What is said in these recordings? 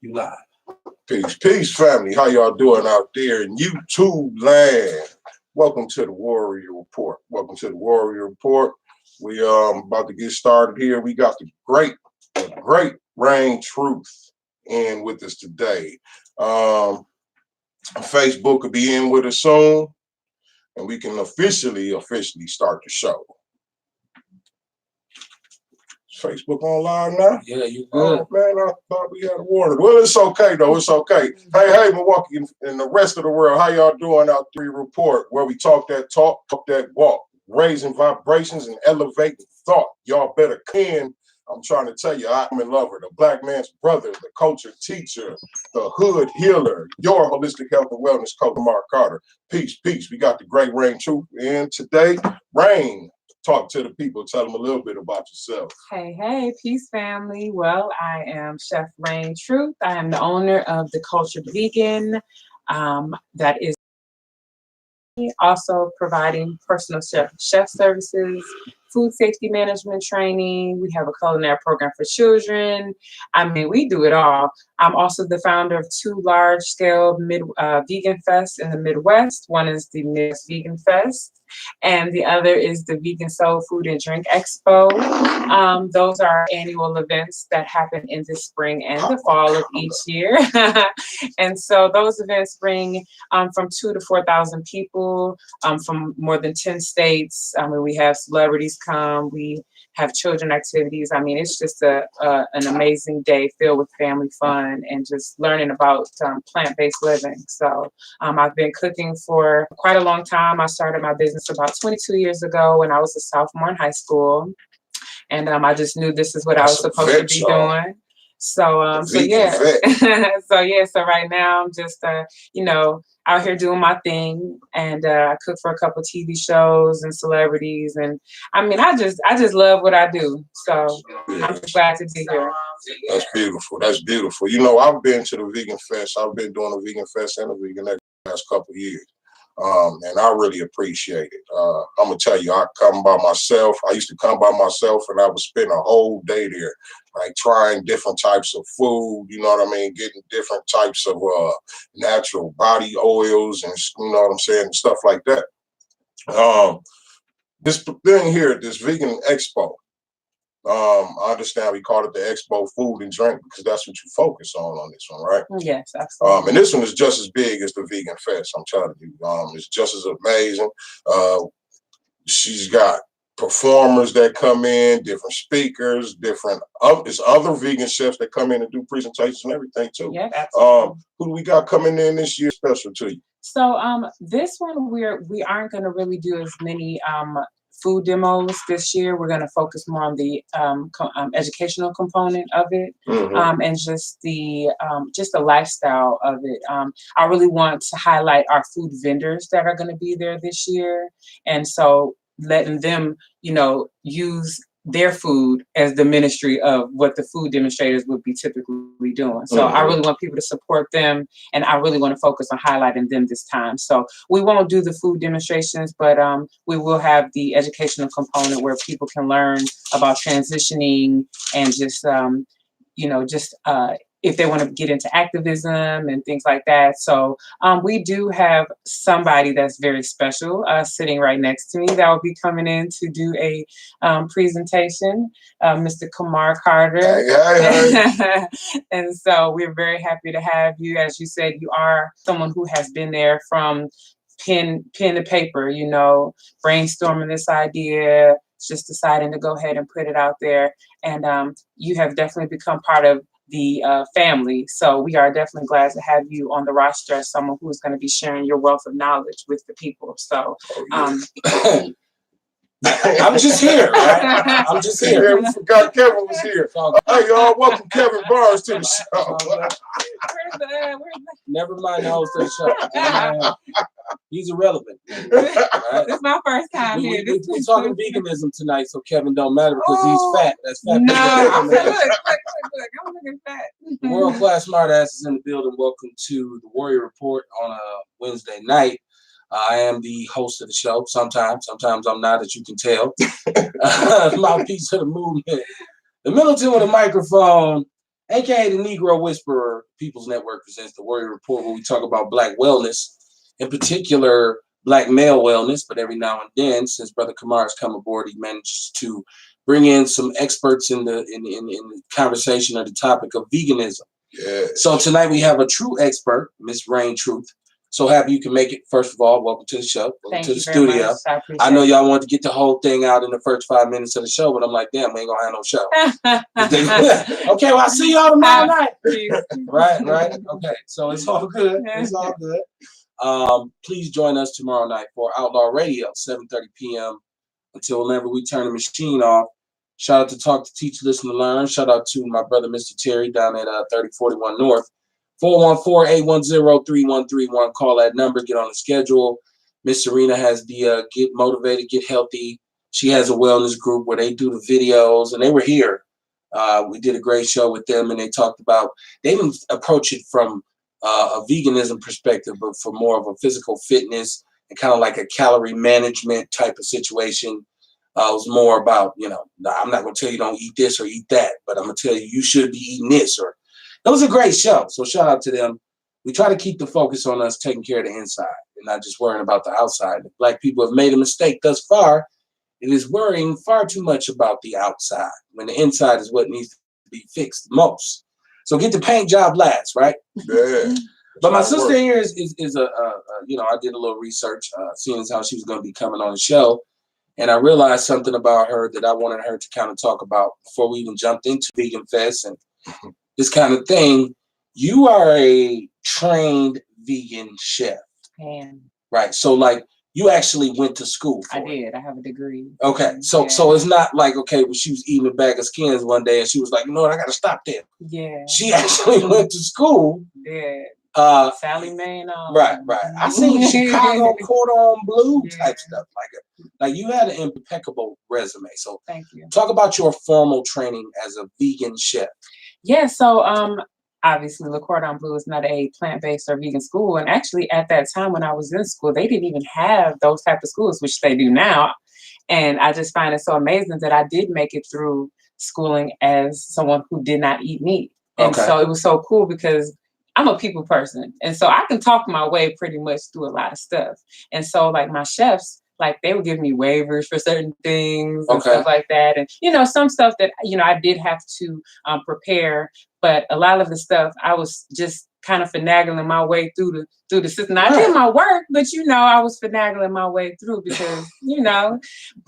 You live. Peace, family. How y'all doing out there in YouTube land? Welcome to the Warrior Report. Welcome to the Warrior Report. We about to get started here. We got the great Rain Truth in with us today. Facebook will be in with us soon, and we can officially start the show. Facebook on live now? Yeah, you good. Oh, man, I thought we had a warning. Well, it's okay, though. It's okay. Hey, Milwaukee and the rest of the world, how y'all doing out there? Report, where we talk that walk, raising vibrations and elevating thought. Y'all better can. I'm trying to tell you, I'm in love with the black man's brother, the culture teacher, the hood healer, your holistic health and wellness coach, Mark Carter. Peace. We got the great Rain Truth. And today, Rain, talk to the people. Tell them a little bit about yourself. Hey, peace family. Well, I am Chef Rain Truth. I am the owner of The Cultured Vegan. That is also providing personal chef services, food safety management training. We have a culinary program for children. I mean, we do it all. I'm also the founder of two large-scale vegan fests in the Midwest. One is the Midwest Vegan Fest, and the other is the Vegan Soul Food and Drink Expo. Those are annual events that happen in the spring and the fall of each year. And so those events bring from 2,000 to 4,000 people from more than 10 states. I mean, we have celebrities come, we have children activities. I mean, it's just an amazing day filled with family fun and just learning about plant-based living. So I've been cooking for quite a long time. I started my business about 22 years ago when I was a sophomore in high school. And I just knew this is what I was supposed to be doing. So, so right now I'm just, out here doing my thing, and I cook for a couple TV shows and celebrities, and I mean, I just love what I do. So I'm just glad to be here. That's beautiful. You know, I've been to the Vegan Fest. I've been doing a Vegan Fest and a Vegan Expo the last couple of years. And I really appreciate it. I'm gonna tell you, I come by myself. I used to come by myself, and I would spend a whole day there, like trying different types of food. You know what I mean? Getting different types of natural body oils, and you know what I'm saying, and stuff like that. This thing here, this Vegan Expo. I understand we call it the Expo Food and Drink because that's what you focus on this one, right? Yes, absolutely. And this one is just as big as the Vegan Fest. I'm telling you, it's just as amazing. She's got performers that come in, different speakers, there's other vegan chefs that come in and do presentations and everything too. Yeah, absolutely. Who do we got coming in this year special to you? So this one we aren't going to really do as many food demos this year. We're going to focus more on the educational component of it, and just the lifestyle of it. I really want to highlight our food vendors that are going to be there this year, and so letting them, use their food as the ministry of what the food demonstrators would be typically doing. So I really want people to support them, and I really want to focus on highlighting them this time. So we won't do the food demonstrations, but we will have the educational component where people can learn about transitioning and just, if they want to get into activism and things like that. So we do have somebody that's very special sitting right next to me that will be coming in to do a presentation, Mr. Kamar Carter. Hey. And so we're very happy to have you. As you said, you are someone who has been there from pen to paper, brainstorming this idea, just deciding to go ahead and put it out there. And you have definitely become part of the family. So we are definitely glad to have you on the roster as someone who's going to be sharing your wealth of knowledge with the people. So I'm just here, right? I'm just here. Yeah, we forgot Kevin was here. Hey, y'all, welcome Kevin Barnes to the show. Never mind the host of the show. He's irrelevant. Right? This is my first time here. We're talking veganism tonight, so Kevin don't matter because he's fat. That's fat. No, I'm good. I'm looking fat. World-class smartasses in the building. Welcome to the Warrior Report on a Wednesday night. I am the host of the show. Sometimes I'm not, as you can tell. Mouthpiece of the movement. The Middleton with a microphone. aka the Negro Whisperer. People's Network presents the Warrior Report, where we talk about Black wellness, in particular Black male wellness. But every now and then, since Brother Kamar's come aboard, he manages to bring in some experts in the conversation of the topic of veganism. Yeah. So tonight we have a true expert, Miss Rain Truth. So happy you can make it. First of all, welcome to the show. Welcome to the studio. Much. I know y'all wanted to get the whole thing out in the first 5 minutes of the show, but I'm like, damn, we ain't gonna have no show. Okay, well, I'll see y'all tomorrow night. Right. Okay, so it's all good. It's all good. Please join us tomorrow night for Outlaw Radio, 7:30 p.m. until whenever we turn the machine off. Shout out to Talk to Teach, Listen to Learn. Shout out to my brother, Mr. Terry, down at 3041 North. 414-810-3131. Call that number. Get on the schedule. Miss Serena has the Get Motivated, Get Healthy. She has a wellness group where they do the videos, and they were here. We did a great show with them, and they talked about, they didn't approach it from a veganism perspective, but for more of a physical fitness and kind of like a calorie management type of situation. It was more about, I'm not going to tell you don't eat this or eat that, but I'm going to tell you you should be eating this. Or it was a great show. So shout out to them. We try to keep the focus on us taking care of the inside and not just worrying about the outside. If Black people have made a mistake thus far, it is worrying far too much about the outside when the inside is what needs to be fixed the most. So get the paint job last, right? Yeah. But my sister here is I did a little research, seeing as how she was going to be coming on the show. And I realized something about her that I wanted her to kind of talk about before we even jumped into Vegan Fest and this kind of thing. You are a trained vegan chef. Right. So like you actually went to school for I did. I have a degree. Okay. So it's not like, okay, well, she was eating a bag of skins one day and she was like, you know what, I got to stop there. Yeah. She actually went to school. Yeah. Sally Main. Right. I seen Chicago Cordon Bleu type stuff. Like you had an impeccable resume. So thank you. Talk about your formal training as a vegan chef. Yeah. So obviously, Le Cordon Bleu is not a plant-based or vegan school. And actually, at that time when I was in school, they didn't even have those type of schools, which they do now. And I just find it so amazing that I did make it through schooling as someone who did not eat meat. And so it was so cool because I'm a people person. And so I can talk my way pretty much through a lot of stuff. And so like my chefs, like they would give me waivers for certain things and stuff like that. And, some stuff that, I did have to prepare. But a lot of the stuff I was just kind of finagling my way through the system. I did my work, but I was finagling my way through because,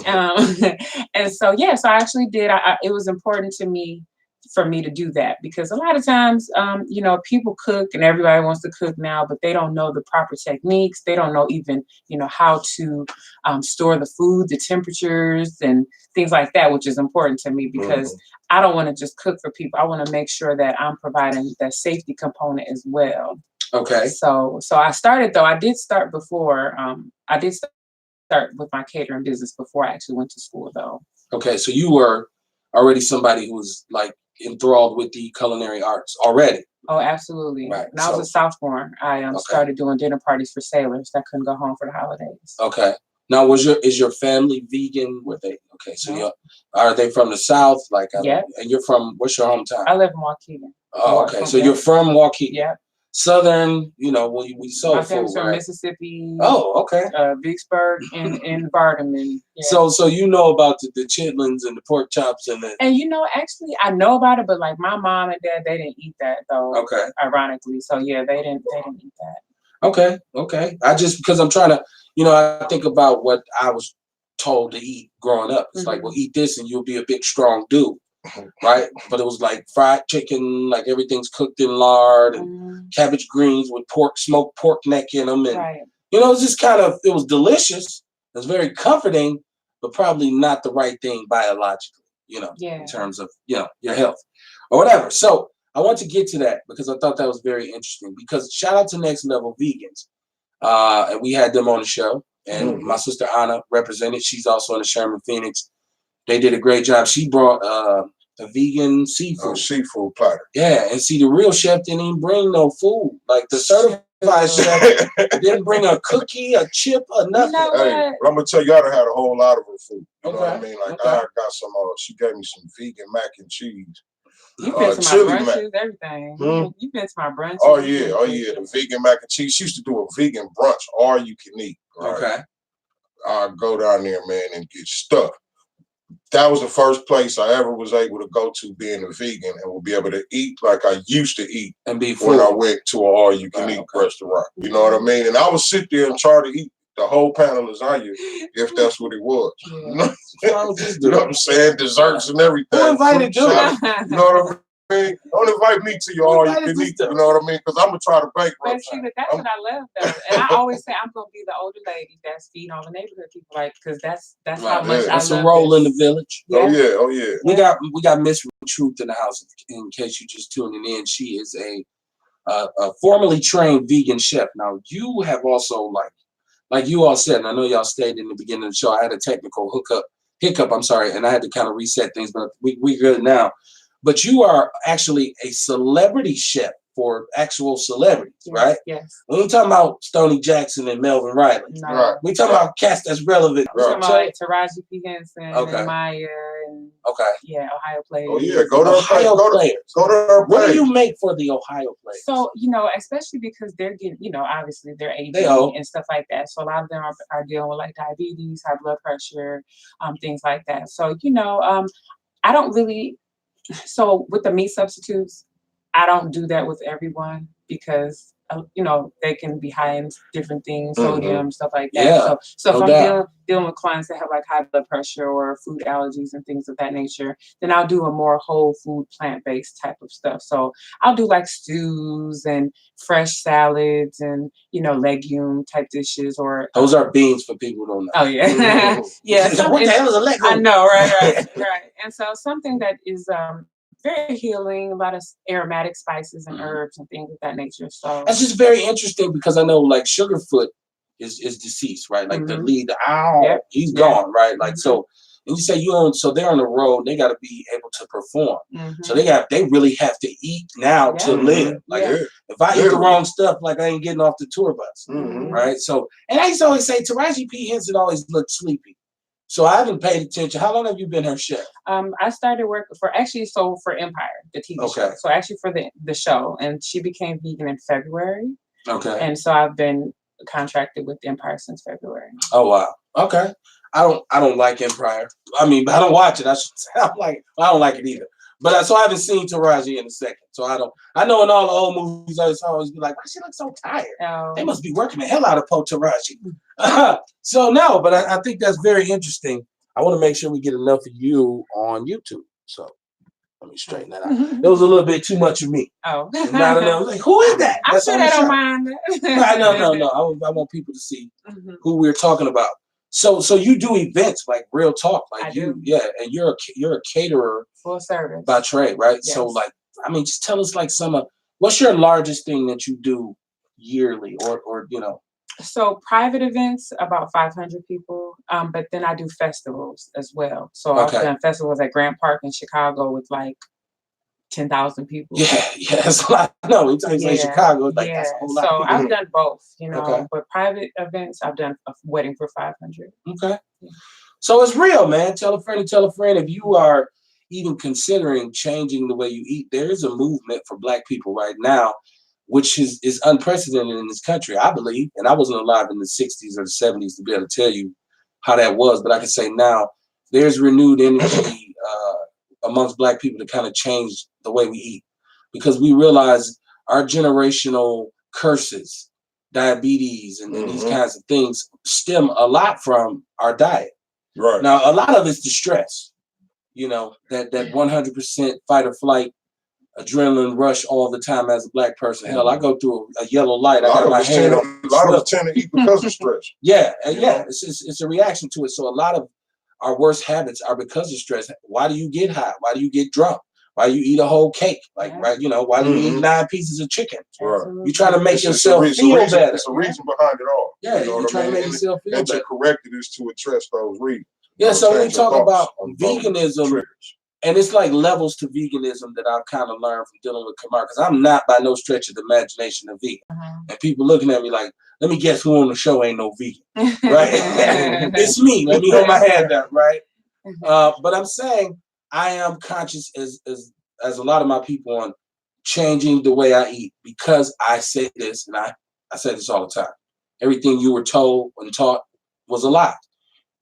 and so, so I actually did. It was important to me for me to do that because a lot of times, people cook and everybody wants to cook now, but they don't know the proper techniques. They don't know even, how to store the food, the temperatures and things like that, which is important to me because I don't want to just cook for people. I want to make sure that I'm providing that safety component as well. Okay. So I started though. I did start before. I did start with my catering business before I actually went to school though. Okay. So you were already somebody who was like enthralled with the culinary arts already. Oh, absolutely. Right. When I was a sophomore, I started doing dinner parties for sailors that couldn't go home for the holidays. Okay. Now, is your family vegan? Were they okay? So are they from the South? Like, yeah. And you're from, what's your hometown? I live in Waukegan. Oh, okay. So you're from Waukegan. Yeah. Southern, we sold my family's food, from right? Mississippi. Oh, okay. Vicksburg and Vardaman. Yeah. So you know about the chitlins and the pork chops and the. And actually, I know about it, but like my mom and dad, they didn't eat that though. Okay. Ironically, so yeah, they didn't eat that. Okay. I just because I'm trying to, I think about what I was told to eat growing up. It's like, well, eat this and you'll be a big, strong dude. Right, but it was like fried chicken, like everything's cooked in lard and cabbage greens with smoked pork neck in them, and it was just it was delicious. It was very comforting, but probably not the right thing biologically, in terms of your health or whatever. So I want to get to that because I thought that was very interesting. Because shout out to Next Level Vegans, and we had them on the show, and my sister Anna represented. She's also in the Sherman Phoenix. They did a great job. She brought a vegan seafood platter. Yeah, and see, the real chef didn't even bring no food. Like the certified chef didn't bring a cookie, a chip, or nothing. Hey, but I'm gonna tell you, I done had a whole lot of her food. You know what I mean? Like I got some. She gave me some vegan mac and cheese. You've been to my chili brunches, everything. You've been to my brunches. Oh yeah, the vegan mac and cheese. She used to do a vegan brunch, all you can eat. Right? Okay. I go down there, man, and get stuffed. That was the first place I ever was able to go to being a vegan and will be able to eat like I used to eat and be full when I went to an all-you-can-eat restaurant. You know what I mean? And I would sit there and try to eat the whole pan of lasagna if that's what it was. Yeah. You know what I'm saying? Desserts and everything. Who invited you? You know what I mean? Don't invite me to your all you can eat. You know what I mean? Because I'm gonna try to bankrupt. But see, that's what I love though, and I always say I'm gonna be the older lady that's feeding all the neighborhood people, like, because that's how much I love. That's a role in the village. Yeah. Oh yeah. We got Miss Truth in the house. In case you're just tuning in, she is a formerly trained vegan chef. Now you have also like you all said, and I know y'all stayed in the beginning of the show. I had a technical hiccup. I'm sorry, and I had to kind of reset things, but we good now. But you are actually a celebrity chef for actual celebrities, right? Yes. We ain't talking about Stoney Jackson and Melvin Riley. No. Right. We talking about cats that's relevant. We're talking about like Taraji P. Henson and Maya and Ohio players. Oh yeah, go to Ohio players. Go to her What do you make for the Ohio players? So, especially because they're getting, obviously they're aging and stuff like that. So a lot of them are dealing with like diabetes, high blood pressure, things like that. So, I don't really. So with the meat substitutes, I don't do that with everyone because they can be high in different things, sodium, stuff like that. Yeah, so if I'm dealing with clients that have like high blood pressure or food allergies and things of that nature, then I'll do a more whole food, plant-based type of stuff. So I'll do like stews and fresh salads and legume type dishes. Or those are beans for people who don't know. Oh yeah, yeah. What the hell is a legume? I know, right. And so something that is very healing, a lot of aromatic spices and herbs and things of that nature. So that's just very interesting because I know like Sugarfoot is deceased, right? Like the lead, he's gone, right? Like so, and you say so they're on the road, they got to be able to perform. So they really have to eat now to live. Like if I eat the wrong stuff, like I ain't getting off the tour bus, right? So, and I used to always say Taraji P. Henson always looked sleepy. So I haven't paid attention. How long have you been her chef? I started working for Empire, the TV show. So actually for the show, and she became vegan in February. Okay. And so I've been contracted with Empire since February. Oh wow. Okay. I don't like Empire. I mean, I don't watch it. I should say I don't like it either. But so I haven't seen Taraji in a second. So I know in all the old movies I always be like, why she look so tired? They must be working the hell out of Taraji. So no, but I think that's very interesting. I want to make sure we get enough of you on YouTube. So let me straighten that out. It was a little bit too much of me. Oh. Not enough. Like, who is that? I'm sure they don't mind. No. I want people to see who we're talking about. So you do events, like real talk, like and you're a caterer, full service by trade, right? Yes. So just tell us like what's your largest thing that you do yearly, or So private events, about 500 people, but then I do festivals as well. So I've done festivals at Grant Park in Chicago with like 10,000 people. Yeah, that's a lot. No, we talking about Chicago, like that's a whole lot. So I've done both, but private events, I've done a wedding for 500. Okay. Yeah. So it's real, man. Tell a friend. If you are even considering changing the way you eat, there is a movement for Black people right now, which is unprecedented in this country, I believe. And I wasn't alive in the 60s or the 70s to be able to tell you how that was, but I can say now there's renewed energy amongst Black people to kind of change the way we eat, because we realize our generational curses, diabetes, and these kinds of things stem a lot from our diet. Right. Now, a lot of it's the stress, that 100% fight or flight adrenaline rush all the time as a Black person. Hell, I go through a yellow light. I got my hand on. A lot of us tend to eat because of stress. It's a reaction to it. So a lot of our worst habits are because of stress. Why do you get high? Why do you get drunk? Why do you eat a whole cake? Why do you eat 9 pieces of chicken? Right. You trying to make yourself feel better. There's a reason behind it all. Yeah, you're trying to make yourself feel better. And to correct it is to address those reasons. Yeah, so when we talk about veganism, and it's like levels to veganism that I've kind of learned from dealing with Kamar, because I'm not by no stretch of the imagination a vegan. And people looking at me like, let me guess who on the show ain't no vegan, right? It's me. Let me hold my hand up, right? But I'm saying I am conscious as as a lot of my people, on changing the way I eat, because I say this, and I say this all the time. Everything you were told and taught was a lie,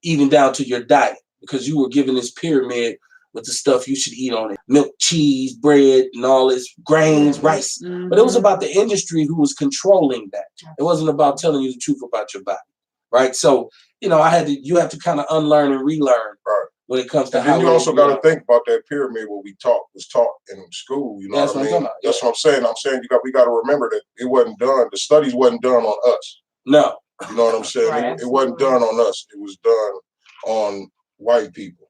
even down to your diet, because you were given this pyramid with the stuff you should eat on it: milk, cheese, bread, and all this, grains, rice. But it was about the industry who was controlling that. It wasn't about telling you the truth about your body, right? So, you know, you have to kind of unlearn and relearn when it comes to and how. then you also got to think about that pyramid what was taught in school. You know what I mean? That's what I'm saying. I'm saying we got to remember that it wasn't done. The studies wasn't done on us. No. You know what I'm saying? Right, it wasn't done on us. It was done on white people.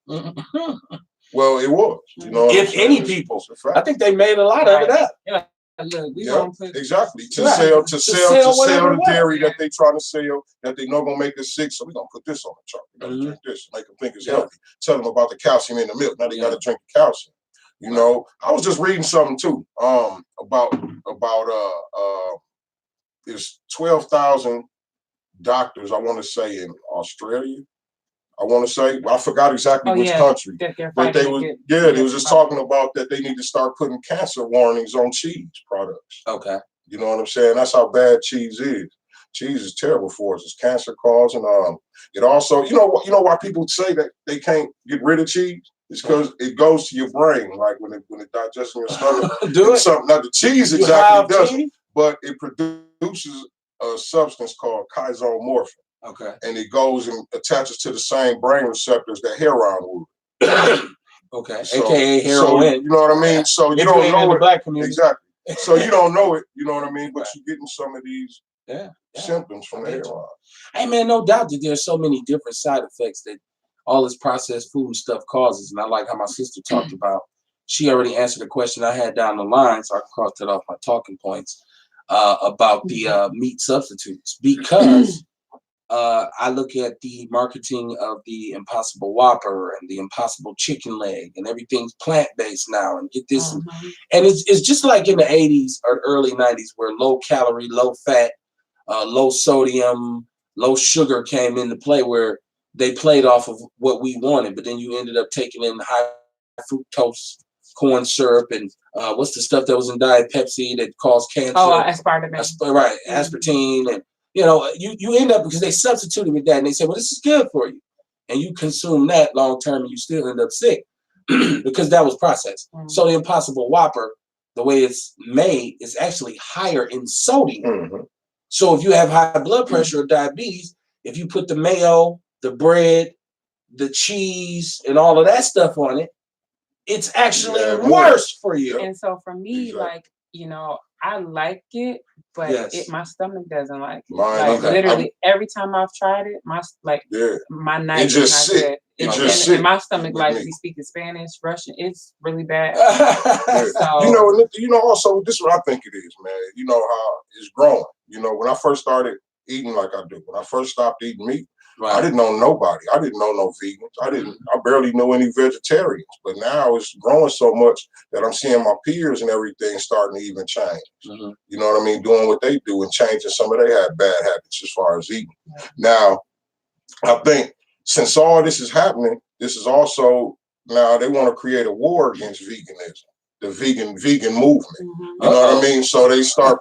Well, it was. You know, if any people, I think they made a lot of it up. Yeah. Look, we gonna put exactly to sell the dairy that they trying to sell, that they know gonna make us sick. So we gonna put this on the chart. We gotta drink this, make them think it's healthy. Tell them about the calcium in the milk. Now they gotta drink the calcium. You know, I was just reading something too. About there's 12,000 doctors, I want to say, in Australia. I want to say, I forgot exactly which country, but they was they was just talking about that they need to start putting cancer warnings on cheese products. Okay, you know what I'm saying? That's how bad cheese is. Cheese is terrible for us. It's cancer causing. It also, you know why people say that they can't get rid of cheese? It's because it goes to your brain, like when it digests in your stomach. Something. Now the cheese exactly doesn't, but it produces a substance called kysomorphin. Okay. And it goes and attaches to the same brain receptors that heroin would. Okay. So, AKA heroin. So, you know what I mean? So you don't know it. Black community. Exactly. So you don't know it, you know what I mean? But you're getting some of these symptoms from the heroin. Hey man, no doubt that there's so many different side effects that all this processed food and stuff causes. And I like how my sister talked about. She already answered the question I had down the line, so I crossed it off my talking points about the meat substitutes, because I look at the marketing of the Impossible Whopper and the Impossible Chicken Leg, and everything's plant-based now, and get this. And it's just like in the 80s or early 90s, where low calorie, low fat, low sodium, low sugar came into play, where they played off of what we wanted, but then you ended up taking in high fructose corn syrup and what's the stuff that was in Diet Pepsi that caused cancer? Aspartame. Right, aspartame. And you know, you end up, because they substituted with that, and they say, well, this is good for you, and you consume that long term, and you still end up sick because that was processed. So the Impossible Whopper, the way it's made, is actually higher in sodium. So if you have high blood pressure or diabetes, if you put the mayo, the bread, the cheese, and all of that stuff on it, it's actually worse for you. And so for me, like, you know, I like it, but my stomach doesn't like it. Like literally every time I've tried it, my night is not good. And my stomach, like, we speak in Spanish, Russian, it's really bad. So, you know, also this is what I think it is, man. You know how it's growing. You know, when I first started eating like I do, when I first stopped eating meat, I didn't know nobody. I didn't know no vegans. I barely knew any vegetarians. But now it's growing so much that I'm seeing my peers and everything starting to even change. You know what I mean? Doing what they do and changing some of their bad habits as far as eating. Now, I think since all this is happening, this is also, now they want to create a war against veganism, the vegan movement. You know what I mean? So they start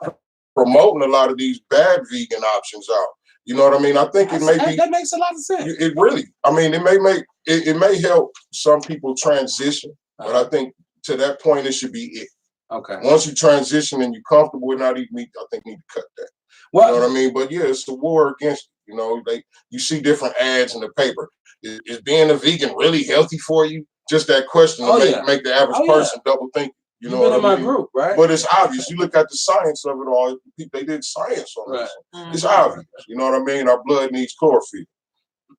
promoting a lot of these bad vegan options out. You know what I mean? I think that makes a lot of sense. It really, I mean, it may help some people transition, but I think to that point it should be it. Okay. Once you transition and you're comfortable with not eating meat, I think you need to cut that. You know what I mean? But yeah, it's a war against it. You know, you see different ads in the paper. Is being a vegan really healthy for you? Just that question to make the average person double think. You know what I mean? My group, right? But it's obvious. You look at the science of it all. They did science on this. It's obvious. You know what I mean? Our blood needs chlorophyll.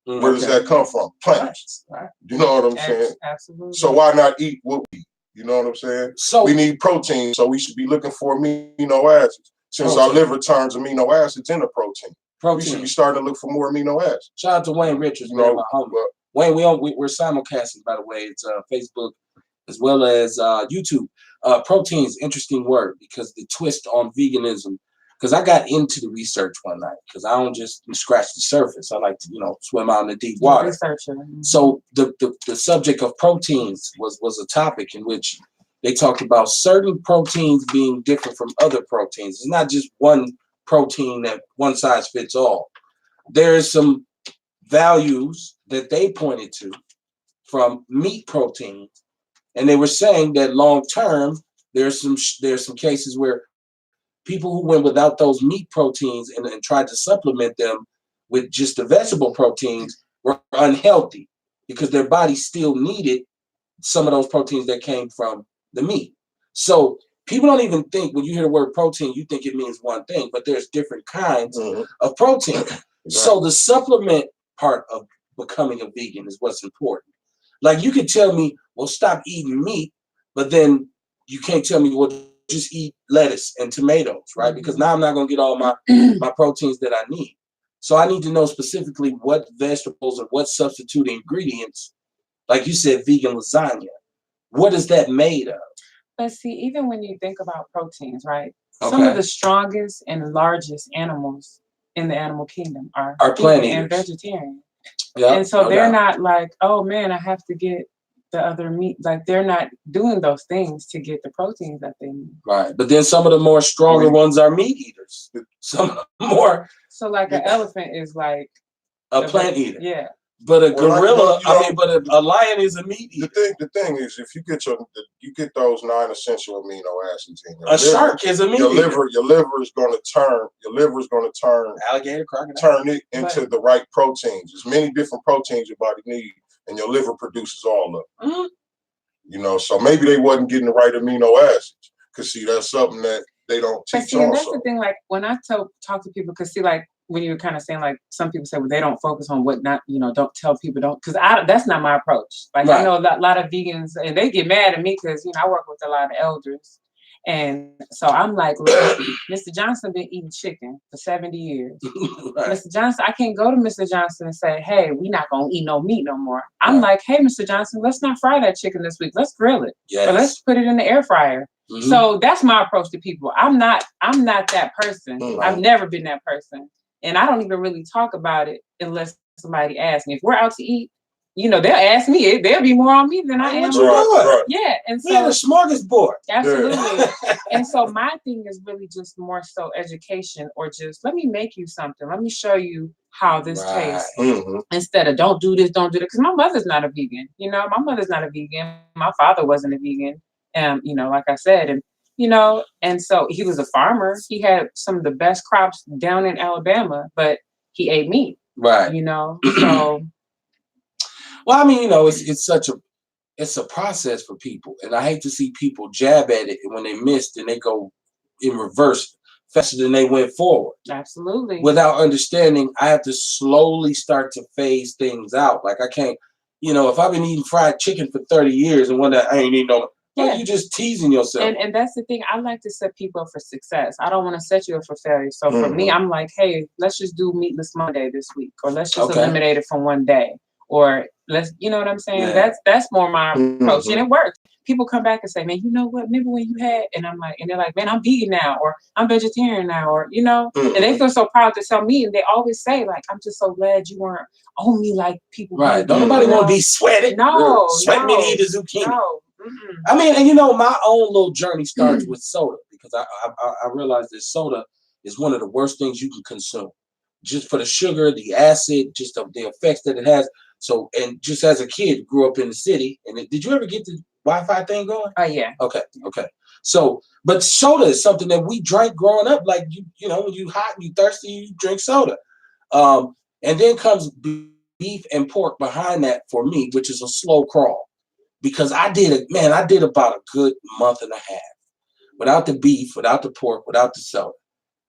Where does that come from? Plants. You know what I'm saying? Absolutely. So why not eat what we eat? You know what I'm saying? So we need protein. So we should be looking for amino acids. Since our liver turns amino acids into protein. We should be starting to look for more amino acids. Shout out to Wayne Richards, man, my homie. Wayne, we're simulcasting, by the way. It's Facebook as well as YouTube. Protein is an interesting word, because the twist on veganism, because I got into the research one night, because I don't just scratch the surface. I like to, swim out in the deep water. So the subject of proteins was a topic in which they talked about certain proteins being different from other proteins. It's not just one protein that one size fits all. There is some values that they pointed to from meat proteins, and they were saying that long term, there's some cases where people who went without those meat proteins and tried to supplement them with just the vegetable proteins were unhealthy because their body still needed some of those proteins that came from the meat. So people don't even think when you hear the word protein, you think it means one thing, but there's different kinds of protein. Right. So the supplement part of becoming a vegan is what's important. Like you could tell me, well, stop eating meat, but then you can't tell me, well, just eat lettuce and tomatoes, right? Because now I'm not going to get all my proteins that I need. So I need to know specifically what vegetables or what substitute ingredients, like you said, vegan lasagna. What is that made of? But see, even when you think about proteins, right? Okay. Some of the strongest and largest animals in the animal kingdom are plant and vegetarian. Yep, and so they're not like, oh man, I have to get the other meat. Like they're not doing those things to get the proteins that they need. Right. But then some of the more stronger ones are meat eaters. Some more. So like an elephant is like a plant eater. Yeah. But a gorilla, but a lion is a meat eater. The thing is, if you get those 9 essential amino acids in your liver, shark is a meat eater. Your liver is going to turn alligator, crocodile, turn it into the right proteins. There's many different proteins your body needs, and your liver produces all of them. You know, so maybe they wasn't getting the right amino acids. Cause see, that's something that they don't teach. But see, and that's the thing. Like when I talk to people, cause see, like when you were kind of saying, like some people say, well, they don't focus on what not, don't tell people because that's not my approach. Like I know a lot of vegans, and they get mad at me because I work with a lot of elders, and so I'm like, look, Mr. Johnson been eating chicken for 70 years. Mr. Johnson, I can't go to Mr. Johnson and say, hey, we not gonna eat no meat no more. I'm like, hey, Mr. Johnson, let's not fry that chicken this week. Let's grill it, or let's put it in the air fryer. So that's my approach to people. I'm not that person. I've never been that person. And I don't even really talk about it unless somebody asks me. If we're out to eat, they'll ask me. They'll be more on me than I am. Yeah. And so we're the smorgasbord. Absolutely. And so my thing is really just more so education, or just let me make you something. Let me show you how this tastes. Instead of don't do this, don't do that. Because my mother's not a vegan. My mother's not a vegan. My father wasn't a vegan. Like I said, and so he was a farmer. He had some of the best crops down in Alabama, but he ate meat. Right. So. Well, I mean, it's a process for people, and I hate to see people jab at it, and when they missed, and they go in reverse faster than they went forward. Absolutely. Without understanding, I have to slowly start to phase things out. Like I can't, if I've been eating fried chicken for 30 years and one day I ain't eating no. Well, you're just teasing yourself. And that's the thing. I like to set people up for success. I don't want to set you up for failure. So for me, I'm like, hey, let's just do Meatless Monday this week, or let's just eliminate it from one day, or let's, you know what I'm saying? Yeah. That's more my approach, and it works. People come back and say, man, you know what? Remember when you had? And I'm like, and they're like, man, I'm vegan now, or I'm vegetarian now, or and they feel so proud to tell me, and they always say, like, I'm just so glad you weren't on me like people. Right? Don't nobody want to be sweated. No, sweat me to eat a zucchini. No. I mean, and my own little journey starts with soda, because I realized that soda is one of the worst things you can consume, just for the sugar, the acid, just the effects that it has. So, and just as a kid, grew up in the city, and did you ever get the Wi-Fi thing going? Oh yeah. Okay. So, but soda is something that we drank growing up. Like when you hot and you thirsty, you drink soda. And then comes beef and pork behind that for me, which is a slow crawl. Because I did about a good month and a half without the beef, without the pork, without the soda.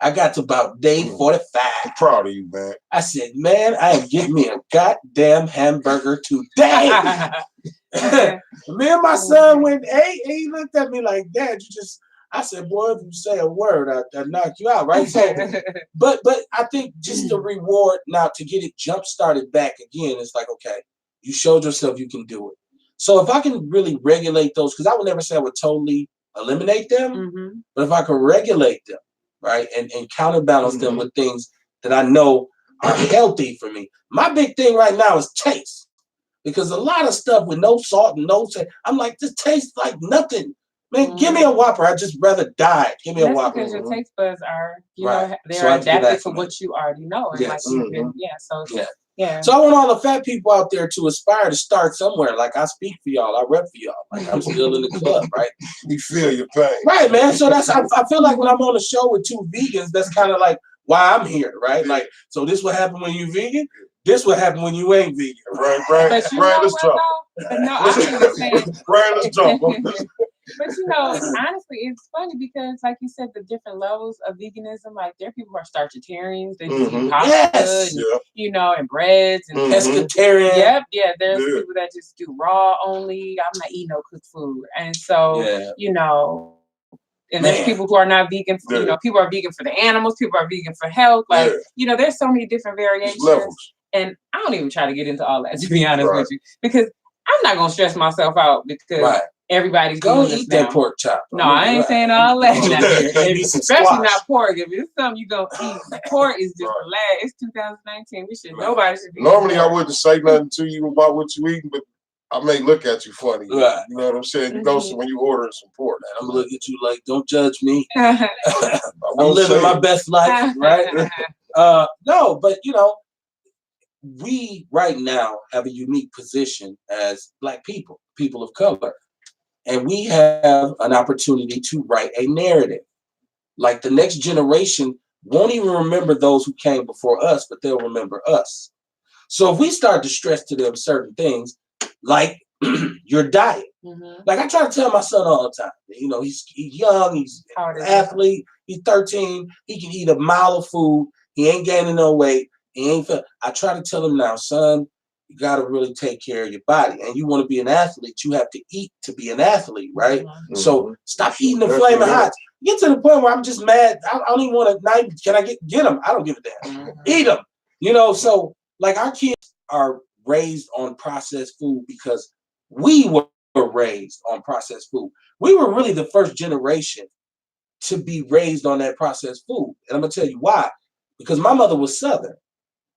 I got to about day 45. I'm proud of you, man. I said, man, I am getting me a goddamn hamburger today. Me and my son went ate, and he looked at me like, Dad, I said, boy, if you say a word, I'll knock you out, right? So, but I think just the reward now to get it jump started back again, it's like, okay, you showed yourself you can do it. So if I can really regulate those, because I would never say I would totally eliminate them, but if I could regulate them, right, and counterbalance them with things that I know are healthy for me. My big thing right now is taste, because a lot of stuff with no salt and no taste, I'm like, this tastes like nothing. Man, give me a Whopper. I'd just rather die. Give me a Whopper. Because your taste buds are, you Right. know, they So are adapted to what you already know. And Yes. like you've been, so yeah. So I want all the fat people out there to aspire to start somewhere. Like I speak for y'all, I rep for y'all. Like I'm still in the club, right? You feel your pain, right, man. So that's I feel like when I'm on a show with two vegans, that's kind of like why I'm here, right? Like, so this what happened when you vegan. This what happened when you ain't vegan. Right. But you know let's jump. No, I understand. Brian, let's jump. But you know, honestly, it's funny because, like you said, the different levels of veganism. Like there are people who are starchitarians. They just eat pasta, and, you know, and breads and pescatarian. Yep. There's people that just do raw only. I'm not eating no cooked food, and so you know. And there's people who are not vegan. You know, people are vegan for the animals. People are vegan for health. Like you know, there's so many different variations. And I don't even try to get into all that, to be honest with you, because I'm not gonna stress myself out because everybody's gonna doing eat this that pork chop. No, I ain't saying all that. Especially not pork. If it's something you gonna eat, pork is just last. It's 2019. Nobody should be. Normally, I wouldn't say nothing to you about what you eating, but I may look at you funny. Right. You know what I'm saying? You know, so when you ordering some pork, I'm gonna look at you like, don't judge me. I'm living my best life, right? No, but you know, we right now have a unique position as Black people, people of color, and we have an opportunity to write a narrative. Like the next generation won't even remember those who came before us, but they'll remember us. So if we start to stress to them certain things, like your diet. Like I try to tell my son all the time, you know, he's young, he's an athlete, he's 13, he can eat a mile of food, he ain't gaining no weight, he ain't I try to tell him now, son, you gotta really take care of your body. And you want to be an athlete, you have to eat to be an athlete, right? So stop eating the flaming hots. Get to the point where I'm just mad. I don't even want to. Can I get them? I don't give a damn. Eat them. You know. So like our kids are raised on processed food because we were raised on processed food. We were really the first generation to be raised on that processed food, and I'm gonna tell you why. Because my mother was Southern.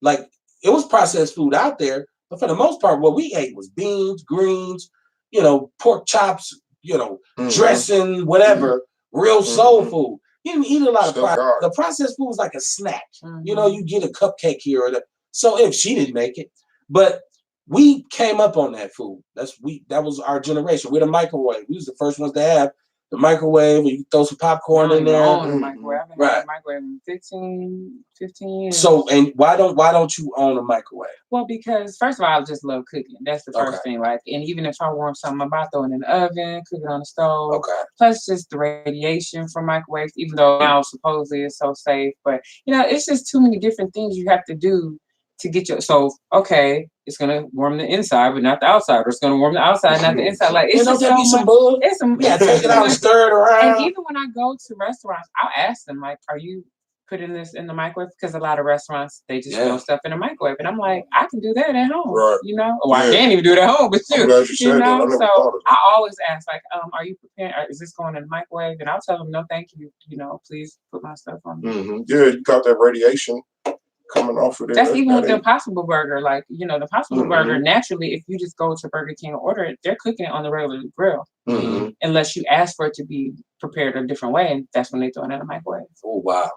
Like it was processed food out there, but for the most part, what we ate was beans, greens, you know, pork chops, you know, dressing, whatever. Real soul food. You didn't eat a lot of the processed food was like a snack. You know, you get a cupcake here or there. So if she didn't make it, but we came up on that food. That was our generation. We're the microwave. We was the first ones to have the microwave where you throw some popcorn in there. Right. Microwave 15 years. So and why don't you own a microwave? Well, because first of all, I just love cooking. That's the first thing. Like, and even if I warm something about throwing it in the oven, cook it on the stove. Plus just the radiation from microwaves, even though now supposedly it's so safe. But you know, it's just too many different things you have to do to get your it's gonna warm the inside, but not the outside. Or it's gonna warm the outside, not the inside. Like it's just so much. It's some take it out and stir it around. And even when I go to restaurants, I'll ask them like, "Are you putting this in the microwave?" Because a lot of restaurants they just throw stuff in the microwave, and I'm like, I can do that at home, you know. Or I can't even do it at home, but you know. So I always ask like, "Are you preparing? Is this going in the microwave?" And I'll tell them, "No, thank you. You know, please put my stuff on." Yeah, you got that radiation coming off of it. That's even with the Impossible Burger. Like, you know, the Impossible Burger, naturally, if you just go to Burger King and order it, they're cooking it on the regular grill. Unless you ask for it to be prepared a different way, and that's when they throw it in the microwave. Oh, wow.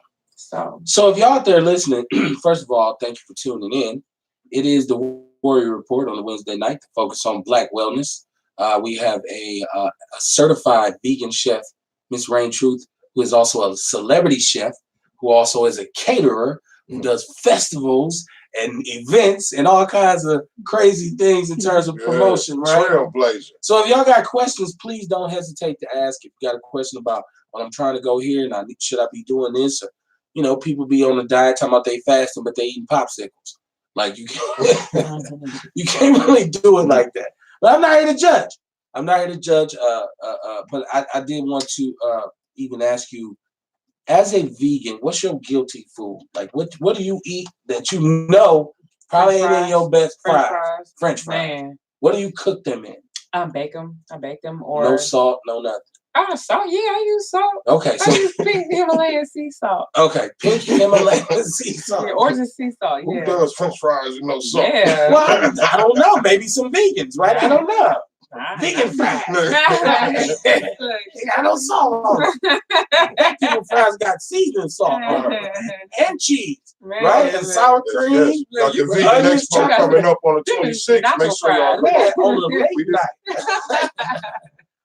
So if y'all out there listening, first of all, thank you for tuning in. It is the Warrior Report on the Wednesday night to focus on Black wellness. We have a certified vegan chef, Miss Rain Truth, who is also a celebrity chef, who also is a caterer, who does festivals and events and all kinds of crazy things in terms of promotion, right? Trailblazer. So if y'all got questions, please don't hesitate to ask. If you got a question about when I'm trying to go here and should I be doing this? Or, you know, people be on the diet talking about they fasting, but they eating popsicles. Like you can't really do it like that. But I'm not here to judge. But I did want to even ask you, as a vegan, what's your guilty food? Like, what do you eat that you know probably ain't in your best fries? French fries. Man. What do you cook them in? I bake them. Or no salt, no nothing. Oh, salt. Yeah, I use salt. Okay, I use pink Himalayan sea salt. Okay, pink Himalayan sea salt. Yeah, or just sea salt. Who does French fries with no salt? Yeah. Well, I don't know. Maybe some vegans, right? I don't know. Vegan fries. Look. They got no salt on them. Vegan fries got seasoning salt on them. And cheese. Man, Right? And sour cream. Yes. Got the With Vegan onions, Expo chocolate. coming up on the Them is 26th. nacho Make sure y'all fries. Man, go. on the late night.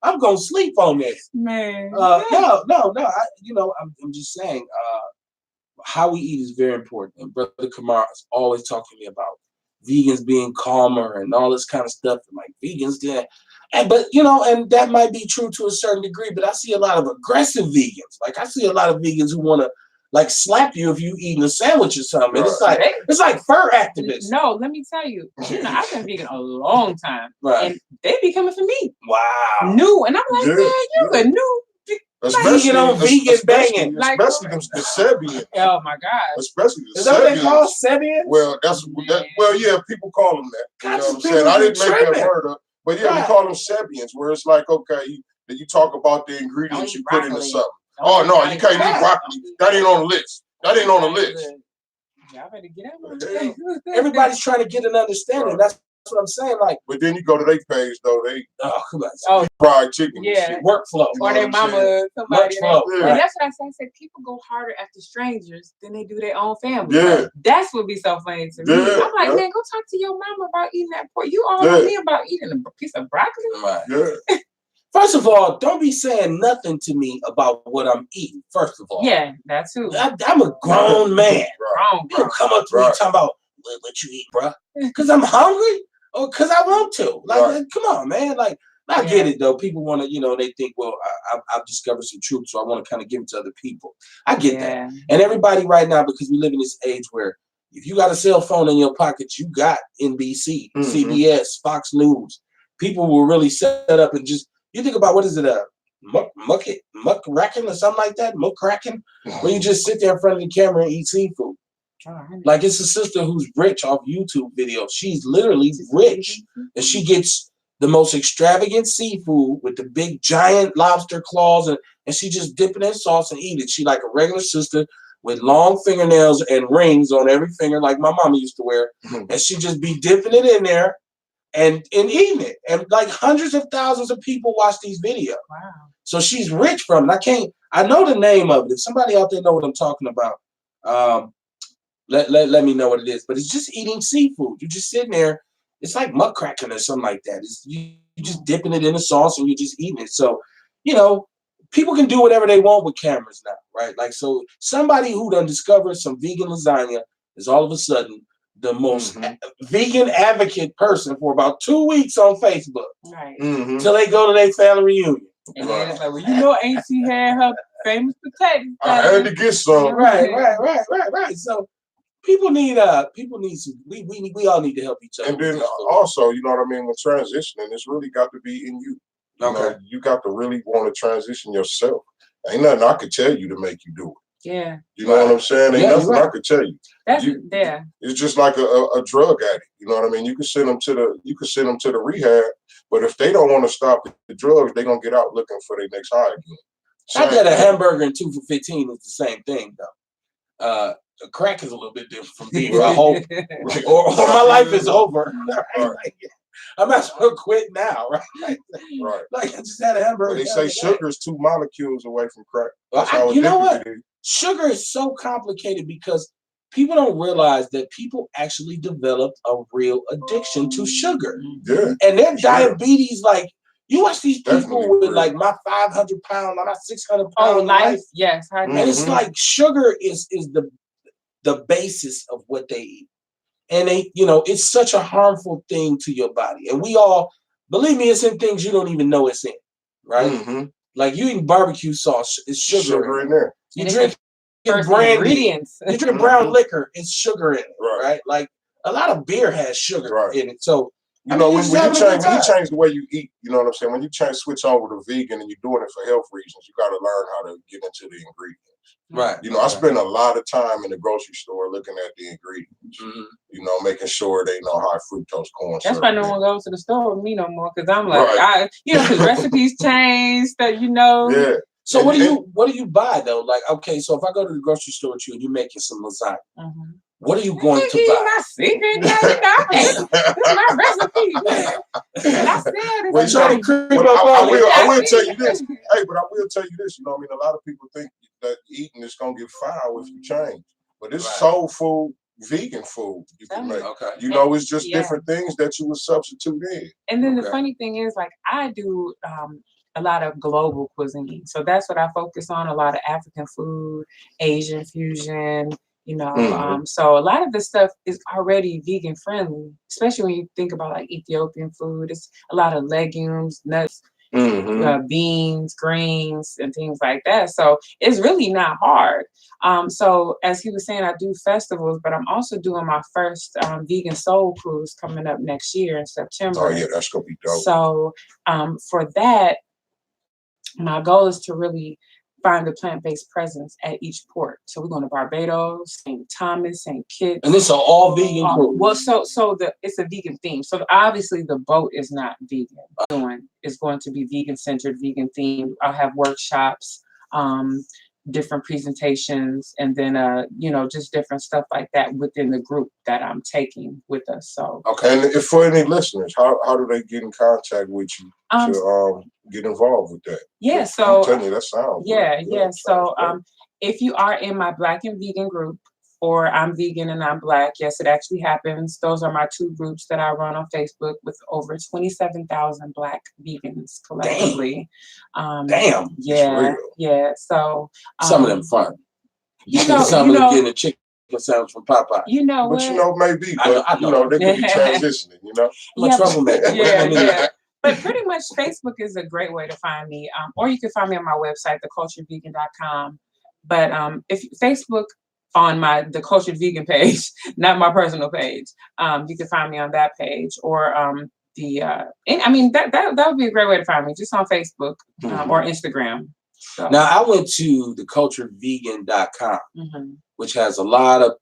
I'm gonna sleep on this. Man. No. I'm just saying, how we eat is very important. And Brother Kamar is always talking to me about vegans being calmer and all this kind of stuff. And like vegans, and that might be true to a certain degree. But I see a lot of aggressive vegans. Like I see a lot of vegans who want to like slap you if you eating a sandwich or something. Right. It's like fur activists. No, let me tell you, I've been vegan a long time, Right. and they be coming for me. Wow. New, and I'm like, Yeah, man, you a new. Vegan on vegan banging. Especially the Sebians. Oh my God. Especially the Is that what they call Sebians. Sebians? Well, yeah, people call them that. You know what I'm saying? I didn't make that word up. But yeah, we call them Sebians, where it's like, okay, you talk about the ingredients you put into something. Oh, no, you can't eat broccoli. That ain't on the list. That ain't on the list. Y'all better get out. Everybody's trying to get an understanding. That's what I'm saying. Like, but then you go to their page, though, come on. Oh, fried chicken. yeah. Workflow. Or their mama, somebody. Workflow. Yeah. And that's what I say. I said people go harder after strangers than they do their own family. Yeah. That's what be so funny to me. Yeah. I'm like, man, go talk to your mama about eating that pork. You all on me about eating a piece of broccoli? Right. Yeah. First of all, don't be saying nothing to me about what I'm eating. First of all. Yeah, that too. I'm a grown man. Wrong, You don't come up to me talking about what you eat, bro. Because I'm hungry or because I want to. Like, come on, man. Like, I get it, though. People want to, they think, well, I've discovered some truth, so I want to kind of give it to other people. I get that. And everybody right now, because we live in this age where if you got a cell phone in your pocket, you got NBC, CBS, Fox News. People will really set up and just, you think about, what is it, muckraking or something like that? Muckraking? Where you just sit there in front of the camera and eat seafood. Like, it's a sister who's rich off YouTube videos. She's literally rich. And she gets the most extravagant seafood with the big giant lobster claws, and she just dip it in sauce and eat it. She like a regular sister with long fingernails and rings on every finger like my mama used to wear. And she just be dipping it in there and eating it. And like hundreds of thousands of people watch these videos. Wow. So she's rich from it. I know the name of it. If somebody out there know what I'm talking about, let me know what it is. But it's just eating seafood. You're just sitting there. It's like muckraking or something like that. You're just dipping it in the sauce and you're just eating it. So, people can do whatever they want with cameras now, right? Like, so somebody who done discovered some vegan lasagna is all of a sudden the most vegan advocate person for about 2 weeks on Facebook. Right. Till they go to their family reunion. And then it's like, well, Auntie had her famous potatoes. I had to get some. Right. So people need some. We all need to help each other. And then also, you know what I mean, with transitioning, it's really got to be in you. You got to really want to transition yourself. Ain't nothing I could tell you to make you do it. Yeah. You know what I'm saying? Ain't nothing I could tell you. It's just like a drug addict. You know what I mean? You can send them to the rehab, but if they don't want to stop the drugs, they're gonna get out looking for their next high again. I get a hamburger and 2 for $15 is the same thing though. Crack is a little bit different from beef, I hope. or my life is over. I might as well quit now, right? Like I just had a hamburger. But they say sugar is 2 molecules away from crack. That's how you know what? Sugar is so complicated because people don't realize that people actually developed a real addiction to sugar. Yeah. And their diabetes, like, you watch these people with like my 500 pound, my 600 pound life. Yes. And it's like sugar is the basis of what they eat. And it's such a harmful thing to your body. And we all, believe me, it's in things you don't even know it's in, right? Like you eating barbecue sauce, it's sugar in there. You drink brandy, ingredients. You drink brown liquor, it's sugar in it, right? Like a lot of beer has sugar in it. So when you change the way you eat, you know what I'm saying? When you switch over to vegan and you're doing it for health reasons, you got to learn how to get into the ingredients. Right. I spend a lot of time in the grocery store looking at the ingredients. Making sure they know high fructose corn syrup. That's why no one goes to the store with me no more, because I'm like, because recipes change, that Yeah. So what do you buy though? Like, okay, so if I go to the grocery store with you and you're making some lasagna, What are you going to Give buy? my secret, now, this is my recipe. And I said Well, it's so, like, I will tell you this. Hey, but I will tell you this. You know what I mean? A lot of people think that eating is gonna get foul if you change, but it's soul food, vegan food you can make. Okay. You know, it's just different things that you would substitute in. And then the funny thing is, like, I do a lot of global cuisine. So that's what I focus on, a lot of African food, Asian fusion, you know. So a lot of this stuff is already vegan friendly, especially when you think about like Ethiopian food. It's a lot of legumes, nuts, beans, greens, and things like that. So it's really not hard. So as he was saying, I do festivals, but I'm also doing my first vegan soul cruise coming up next year in September. Oh yeah, that's gonna be dope. So for that, my goal is to really find a plant-based presence at each port. So we're going to Barbados, St. Thomas, St. Kitts. And this are all vegan cruise. Well, so it's a vegan theme. So obviously the boat is not vegan. It's going to be vegan-centered, vegan themed. I'll have workshops, different presentations, and then you know, just different stuff like that within the group that I'm taking with us. So okay, and if for any listeners, how do they get in contact with you to get involved with that? Yeah, so I'm telling you, that sounds yeah. So if you are in my Black and Vegan group, or I'm vegan and I'm Black, yes, it actually happens. Those are my two groups that I run on Facebook with over 27,000 Black vegans collectively. Damn. Yeah. So some of them fun. You know, some of them getting a chicken sandwich from Popeye. You know, but you know, maybe, but I know. You know, they could be transitioning. You know, I'm a troublemaker. Yeah. But pretty much Facebook is a great way to find me. Or you can find me on my website, theculturedvegan.com. But if Facebook on the Cultured Vegan page, not my personal page, you can find me on that page. Or I mean, that would be a great way to find me, just on Facebook or Instagram. So. Now, I went to theculturedvegan.com, which has a lot of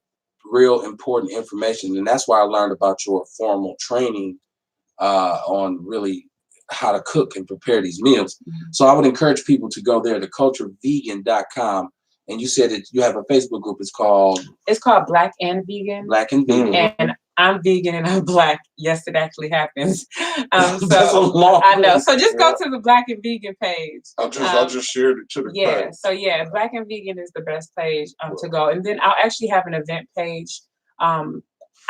real important information. And that's why I learned about your formal training on really how to cook and prepare these meals. So I would encourage people to go there to culturedvegan.com. And you said that you have a Facebook group. It's called Black and Vegan. Black and Vegan. And I'm vegan and I'm Black. Yes, it actually happens. So that's a long I know. So just go to the Black and Vegan page. I'll just share it to the page. So Black and Vegan is the best page to go. And then I'll actually have an event page.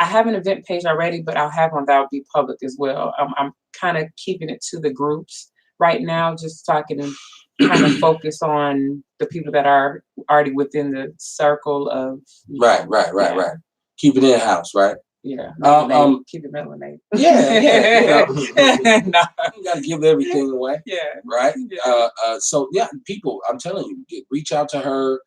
I have an event page already, but I'll have one that will be public as well. I'm kind of keeping it to the groups right now, just so I can kind of focus on the people that are already within the circle of right. Keep it in house, right? Yeah. Keep it melanated. Yeah. You gotta give everything away. Yeah. Right. So people, I'm telling you, reach out to her.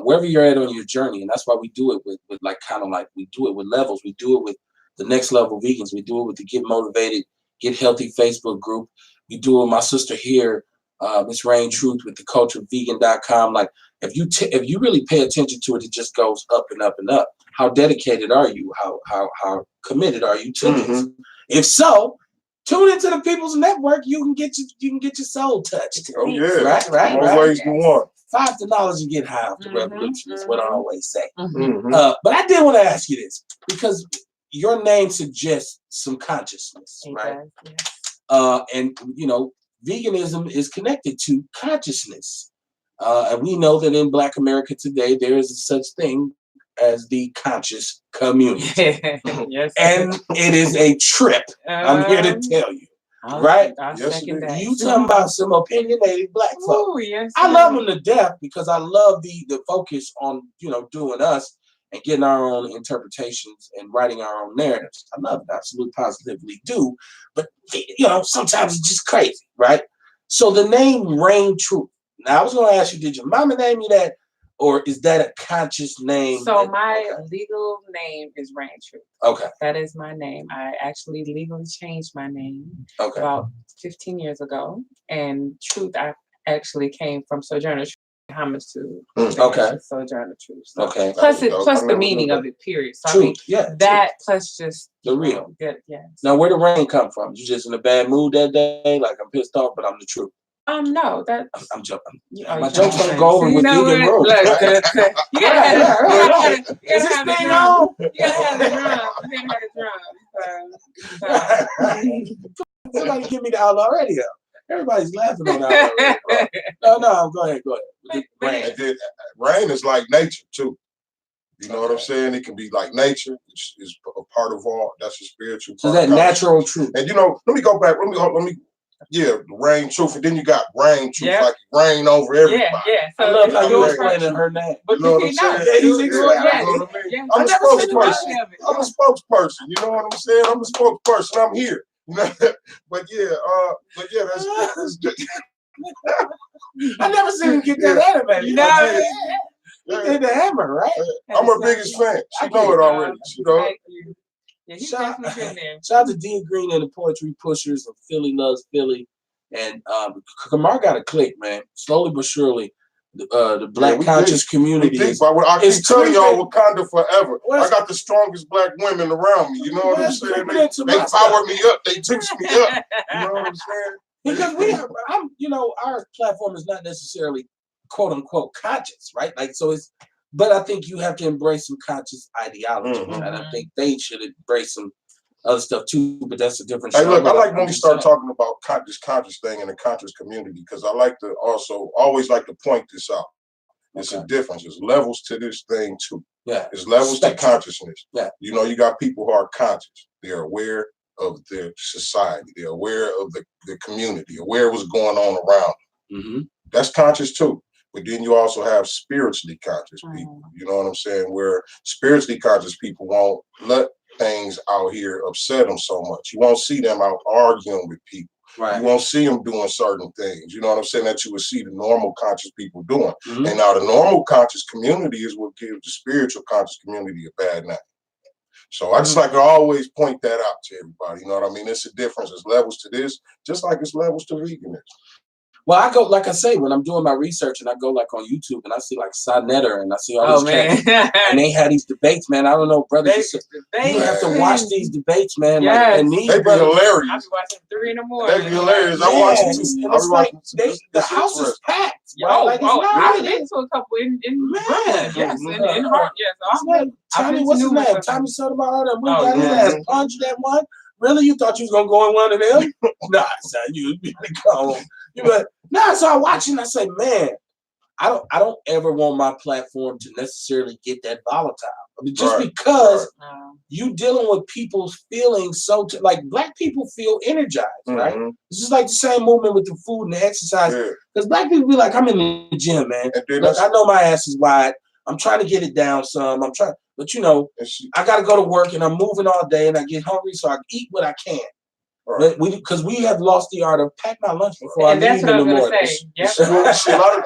Wherever you're at on your journey, and that's why we do it with like kind of like we do it with levels. We do it with the Next Level Vegans. We do it with the Get Motivated, Get Healthy Facebook group. We do it with my sister here, Miss Rain Truth, with the culturedvegan.com. Like if you really pay attention to it, it just goes up and up and up. How dedicated are you? How committed are you to this? If so, tune into the People's Network. You can get your soul touched. Oh yeah, right. More ways than one. 5 to knowledge and get high off the revolution is what I always say. But I did want to ask you this, because your name suggests some consciousness, right? And you know, veganism is connected to consciousness. And we know that in Black America today, there is a such thing as the conscious community. Yes. And it is a trip. I'm here to tell you. Right? You talking about some opinionated Black folk. Ooh, yes, I love them to death, because I love the focus on, you know, doing us and getting our own interpretations and writing our own narratives. I love it, absolutely positively do. But, you know, sometimes it's just crazy, right? So the name Rain Truth. Now, I was going to ask you, did your mama name you that? Or is that a conscious name? So my legal name is Rain Truth. Okay. That is my name. I actually legally changed my name about 15 years ago. And Truth, I actually came from Sojourner Truth, homage to Sojourner Truth. So plus the meaning of it, period. So Truth, that plus just the real. Yeah. Now, where did rain come from? You just in a bad mood that day? Like, I'm pissed off, but I'm the truth. No, that I'm joking. oh, My you jokes trying don't to go over say, with you know vegan what? rules. Look, Right? you gotta have Right, the right. you gotta Is this have the thing drums. on? You gotta have the drums. You gotta have the drums. Somebody give me the outlaw radio. Everybody's laughing on outlaw radio. No, go ahead. And then rain is like nature too. You know what I'm saying? It can be like nature, which is a part of all. That's a spiritual So part. that natural truth. And let me go back. The rain truth, and then you got rain truth, Yeah. like rain over everybody. Yeah. I So love how you doing explaining her name. But You know what I'm saying? Yeah, he's explaining. You know what I mean? Yeah. I'm a never seen him spokesperson. do I'm a spokesperson. You know what I'm saying? I'm a spokesperson. I'm here. You know? But yeah, that's I never seen him get that animated. No. He did the hammer, right? I'm her biggest fan. She know it already. She know it. Yeah, he's definitely been there. Shout out to Dean Green and the Poetry Pushers of Philly Loves Philly. And Kamar got a click, man. Slowly but surely, the Black conscious community is. I keep telling y'all, Wakanda forever. What's, I got the strongest Black women around me. You know what I'm saying? They power stuff. me up. They juice me up. You know what I'm saying? Because our platform is not necessarily quote unquote conscious, right? Like, so it's, but I think you have to embrace some conscious ideology, and I think they should embrace some other stuff too. But that's a different. Hey, look, I like when we start talking about this conscious thing in the conscious community, because I like to always like to point this out. It's a difference. There's levels to this thing too. Yeah, there's levels to consciousness. Yeah, you got people who are conscious. They're aware of their society. They're aware of the community. Aware of what's going on around them. Mm-hmm. That's conscious too. But then you also have spiritually conscious people. You know what I'm saying? Where spiritually conscious people won't let things out here upset them so much. You won't see them out arguing with people. Right. You won't see them doing certain things. You know what I'm saying? That you would see the normal conscious people doing. Mm-hmm. And now the normal conscious community is what gives the spiritual conscious community a bad name. So I just like to always point that out to everybody. You know what I mean? It's a difference. There's levels to this, just like it's levels to veganism. Well, I go, like I say, when I'm doing my research and I go like on YouTube and I see like Sonetter and I see all these cats and they had these debates, man. I don't know, brothers. You have to watch these debates, man. Yes. Like, and these they be hilarious. I be watching 3 in the morning. They be hilarious. I watch it. It's like the house is packed. I've been to a couple in Brooklyn. Yes, in Harlem. Yes, Tommy, what's his name? Tommy Sotomayor. We got his ass punched that one. Really, you thought you was gonna go in one of them? Nah, son, you really go. So I watch it and I say, man, I don't ever want my platform to necessarily get that volatile. I mean, just because you dealing with people's feelings, like Black people feel energized, right? It's just like the same movement with the food and the exercise. Because Black people be like, I'm in the gym, man. Look, I know my ass is wide. I'm trying to get it down some. But I got to go to work and I'm moving all day and I get hungry, so I eat what I can. Right. Because we have lost the art of pack my lunch before I leave in the morning.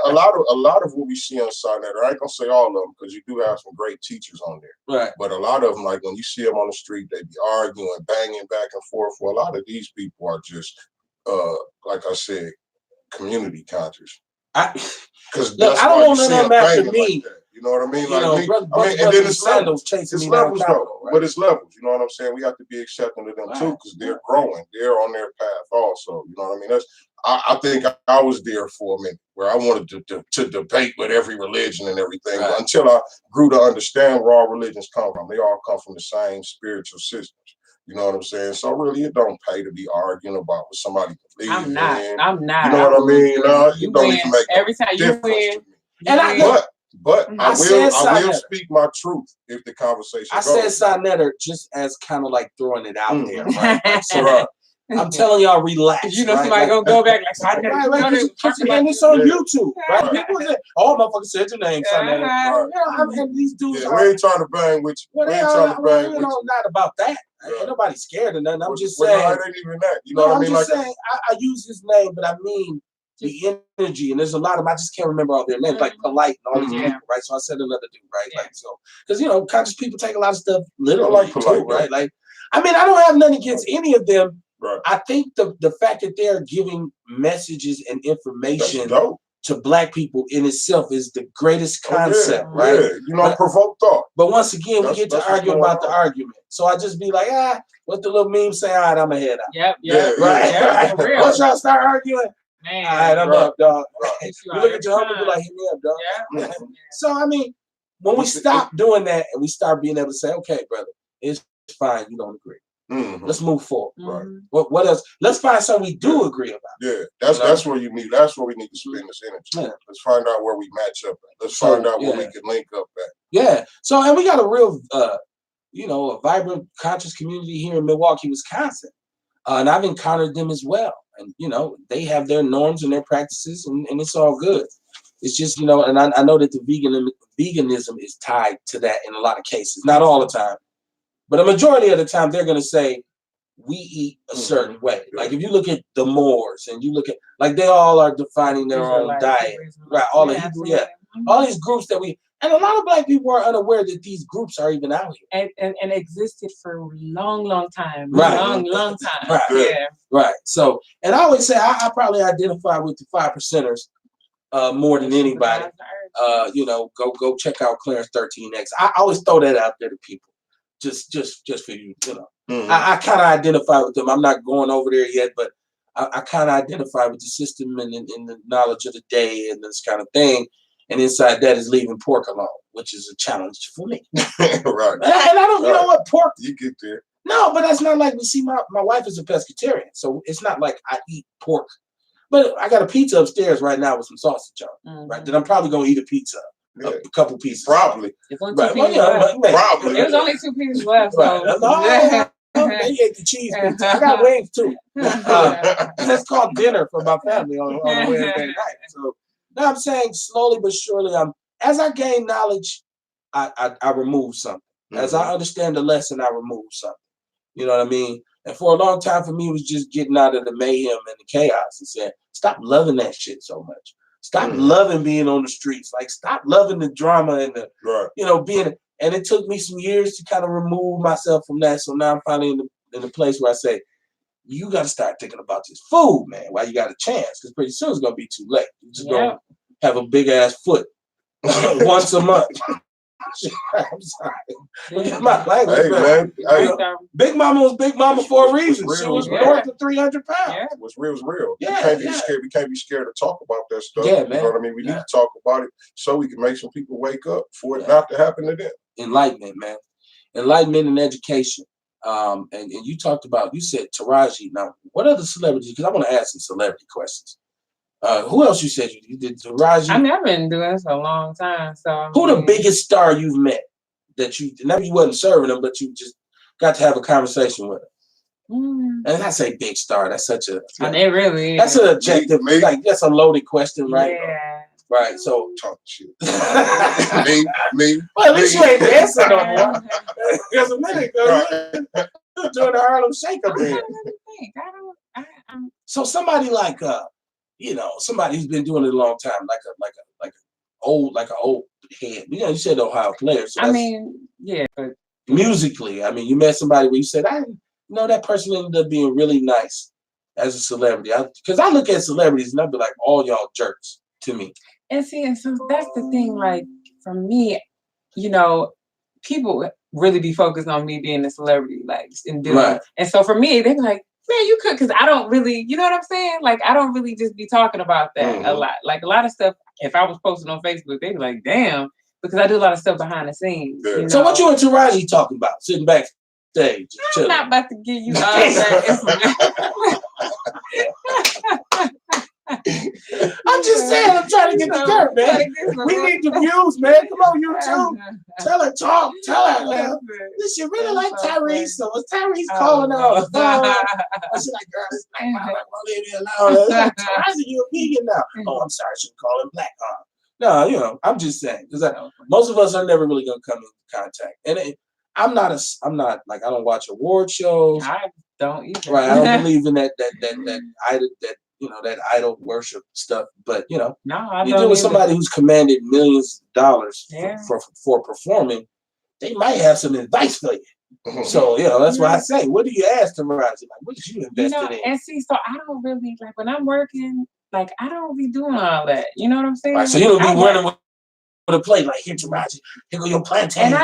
A lot of what we see on Sonetter, I ain't gonna say all of them because you do have some great teachers on there. Right. But a lot of them, like when you see them on the street, they be arguing, banging back and forth. Well, a lot of these people are just, like I said, community conscious. Because I don't want them after me. Like you know what I mean? And then it's levels. It's levels though, right? But it's levels. You know what I'm saying? We have to be accepting of them too, because they're growing. They're on their path also. You know what I mean? I think I was there for a minute where I wanted to debate with every religion and everything, but until I grew to understand where all religions come from. They all come from the same spiritual systems. You know what I'm saying? So really, it don't pay to be arguing about what somebody believes in. I'm not. You know what I mean? You don't even make every time you win. But I will speak my truth if the conversation goes. I said Sonetter just as kind of like throwing it out there, right? So I'm telling y'all, relax. Somebody gonna go back like Sonetter. And it's on YouTube, right? People say, "Oh, motherfucker said your name, Sonetter." And these dudes we ain't trying to bang with you. We ain't trying to bang with you. Not about that. Ain't nobody scared of nothing. I'm just saying. It ain't even that. You know what I mean? I'm just saying. I use his name, but I mean the energy, and there's a lot of them. I just can't remember all their names, like Polite and all these people, right? So I said another dude, right? Like so, because conscious people take a lot of stuff literally too, right? Like, I mean, I don't have nothing against any of them. Right. I think the fact that they're giving messages and information to Black people in itself is the greatest concept, right? Yeah. Provoke thought. But once again, we get to argue about the argument. So I just be like, what the little meme say? All right, I'm ahead out. Yep. Right. Once y'all start arguing, Man, all right, I'm up, dog. Hit you You out look at your every homie, be time. like, hit me up, dog. Yeah. So I mean, when we stop doing that and we start being able to say, okay, brother, it's fine, you don't agree. Let's move forward. Right. What else? Let's find something we do agree about. Yeah, that's where you need. That's where we need to spend this energy. Yeah. Let's find out where we match up at. Let's find out where we can link up at. Yeah. So, and we got a real, a vibrant, conscious community here in Milwaukee, Wisconsin, and I've encountered them as well. And they have their norms and their practices, and it's all good. It's just and I know that the veganism is tied to that in a lot of cases, not all the time, but a majority of the time they're going to say, we eat a certain way. Like if you look at the Moors and you look at they all are defining their own diet. Right. All the Hebrew, all these groups that and a lot of Black people are unaware that these groups are even out here. And existed for a long time. Right. Long time. Right. Yeah. Right. So, and I always say I probably identify with the 5%ers more than anybody. Go check out Clarence 13X. I always throw that out there to people. Just for you, I kind of identify with them. I'm not going over there yet, but I kind of identify with the system and the knowledge of the day and this kind of thing. And inside that is leaving pork alone, which is a challenge for me. Right. And I don't, you know what, pork. You get there. No, but that's not like my wife is a pescatarian, so it's not like I eat pork. But I got a pizza upstairs right now with some sausage on, right? Then I'm probably gonna eat a pizza. A couple pieces. Probably. Right. Probably. There was only 2 pieces left. Right. So. They ate the cheese pizza. I got wings too. That's called dinner for my family on a Wednesday night. So now I'm saying slowly but surely, as I gain knowledge, I remove something. As I understand the lesson, I remove something. You know what I mean? And for a long time for me, it was just getting out of the mayhem and the chaos and saying, stop loving that shit so much. Stop loving being on the streets. Like, stop loving the drama and the, being. And it took me some years to kind of remove myself from that. So now I'm finally in the place where I say, you got to start thinking about this food, man, while you got a chance. Because pretty soon it's going to be too late. You're just going to have a big ass foot once a month. I'm sorry. My language, hey, man. Hey, Big Mama was Big Mama for a reason. She was north of 300 pounds. Yeah. What's real is real. Yeah, we can't be scared. We can't be scared to talk about that stuff. Yeah, man. You know what I mean? We need to talk about it so we can make some people wake up for it not to happen to them. Enlightenment, man. Enlightenment and education. And you said Taraji. Now, what other celebrities? Because I want to ask some celebrity questions. Who else you said you did? Taraji. I've never been doing this for a long time. So who the biggest star you've met that you wasn't serving them, but you just got to have a conversation with them? And I say big star. That's such a. It really is. That's an objective. Like that's a loaded question, right? Yeah. Right. So talk shit. me. Well, at least you ain't dancing no more. Because a minute ago, you were doing the Harlem Shake up there. So somebody like somebody who's been doing it a long time, like an old head. You said Ohio player. So but musically, you met somebody where you said, that person ended up being really nice as a celebrity. Because I look at celebrities and I'd be like, all y'all jerks to me. And so that's the thing. Like for me, people really be focused on me being a celebrity, like and doing. Right. And so for me, they're like, man, you could, because I don't really, you know what I'm saying? Like, I don't really just be talking about that a lot. Like, a lot of stuff, if I was posting on Facebook, they'd be like, damn, because I do a lot of stuff behind the scenes. Yeah. You so know? what you and Taraji talking about? Sitting backstage? I'm not about to give you all that information. I'm just saying, I'm trying to get the dirt, man. We need the views, man. Come on, YouTube. Tell her, talk. Tell her. This shit really like Tyrese. So was Tyrese calling out? I was like, girl, this black man, leave me alone. Tyrese, you a vegan now? Oh, I'm sorry, I shouldn't call him black. No, I'm just saying, because most of us are never really gonna come into contact. And I'm not I don't watch award shows. I don't either. Right, I don't believe in that idol worship stuff, but you're dealing with somebody who's commanded millions of dollars for performing. They might have some advice for you. So that's why I say, what do you ask to Taraji? Like, what did you invest in? And see, so I don't really like when I'm working. Like I don't be doing all that. You know what I'm saying? Right, so you don't be running with a plate like, here, Taraji, here go your plantains.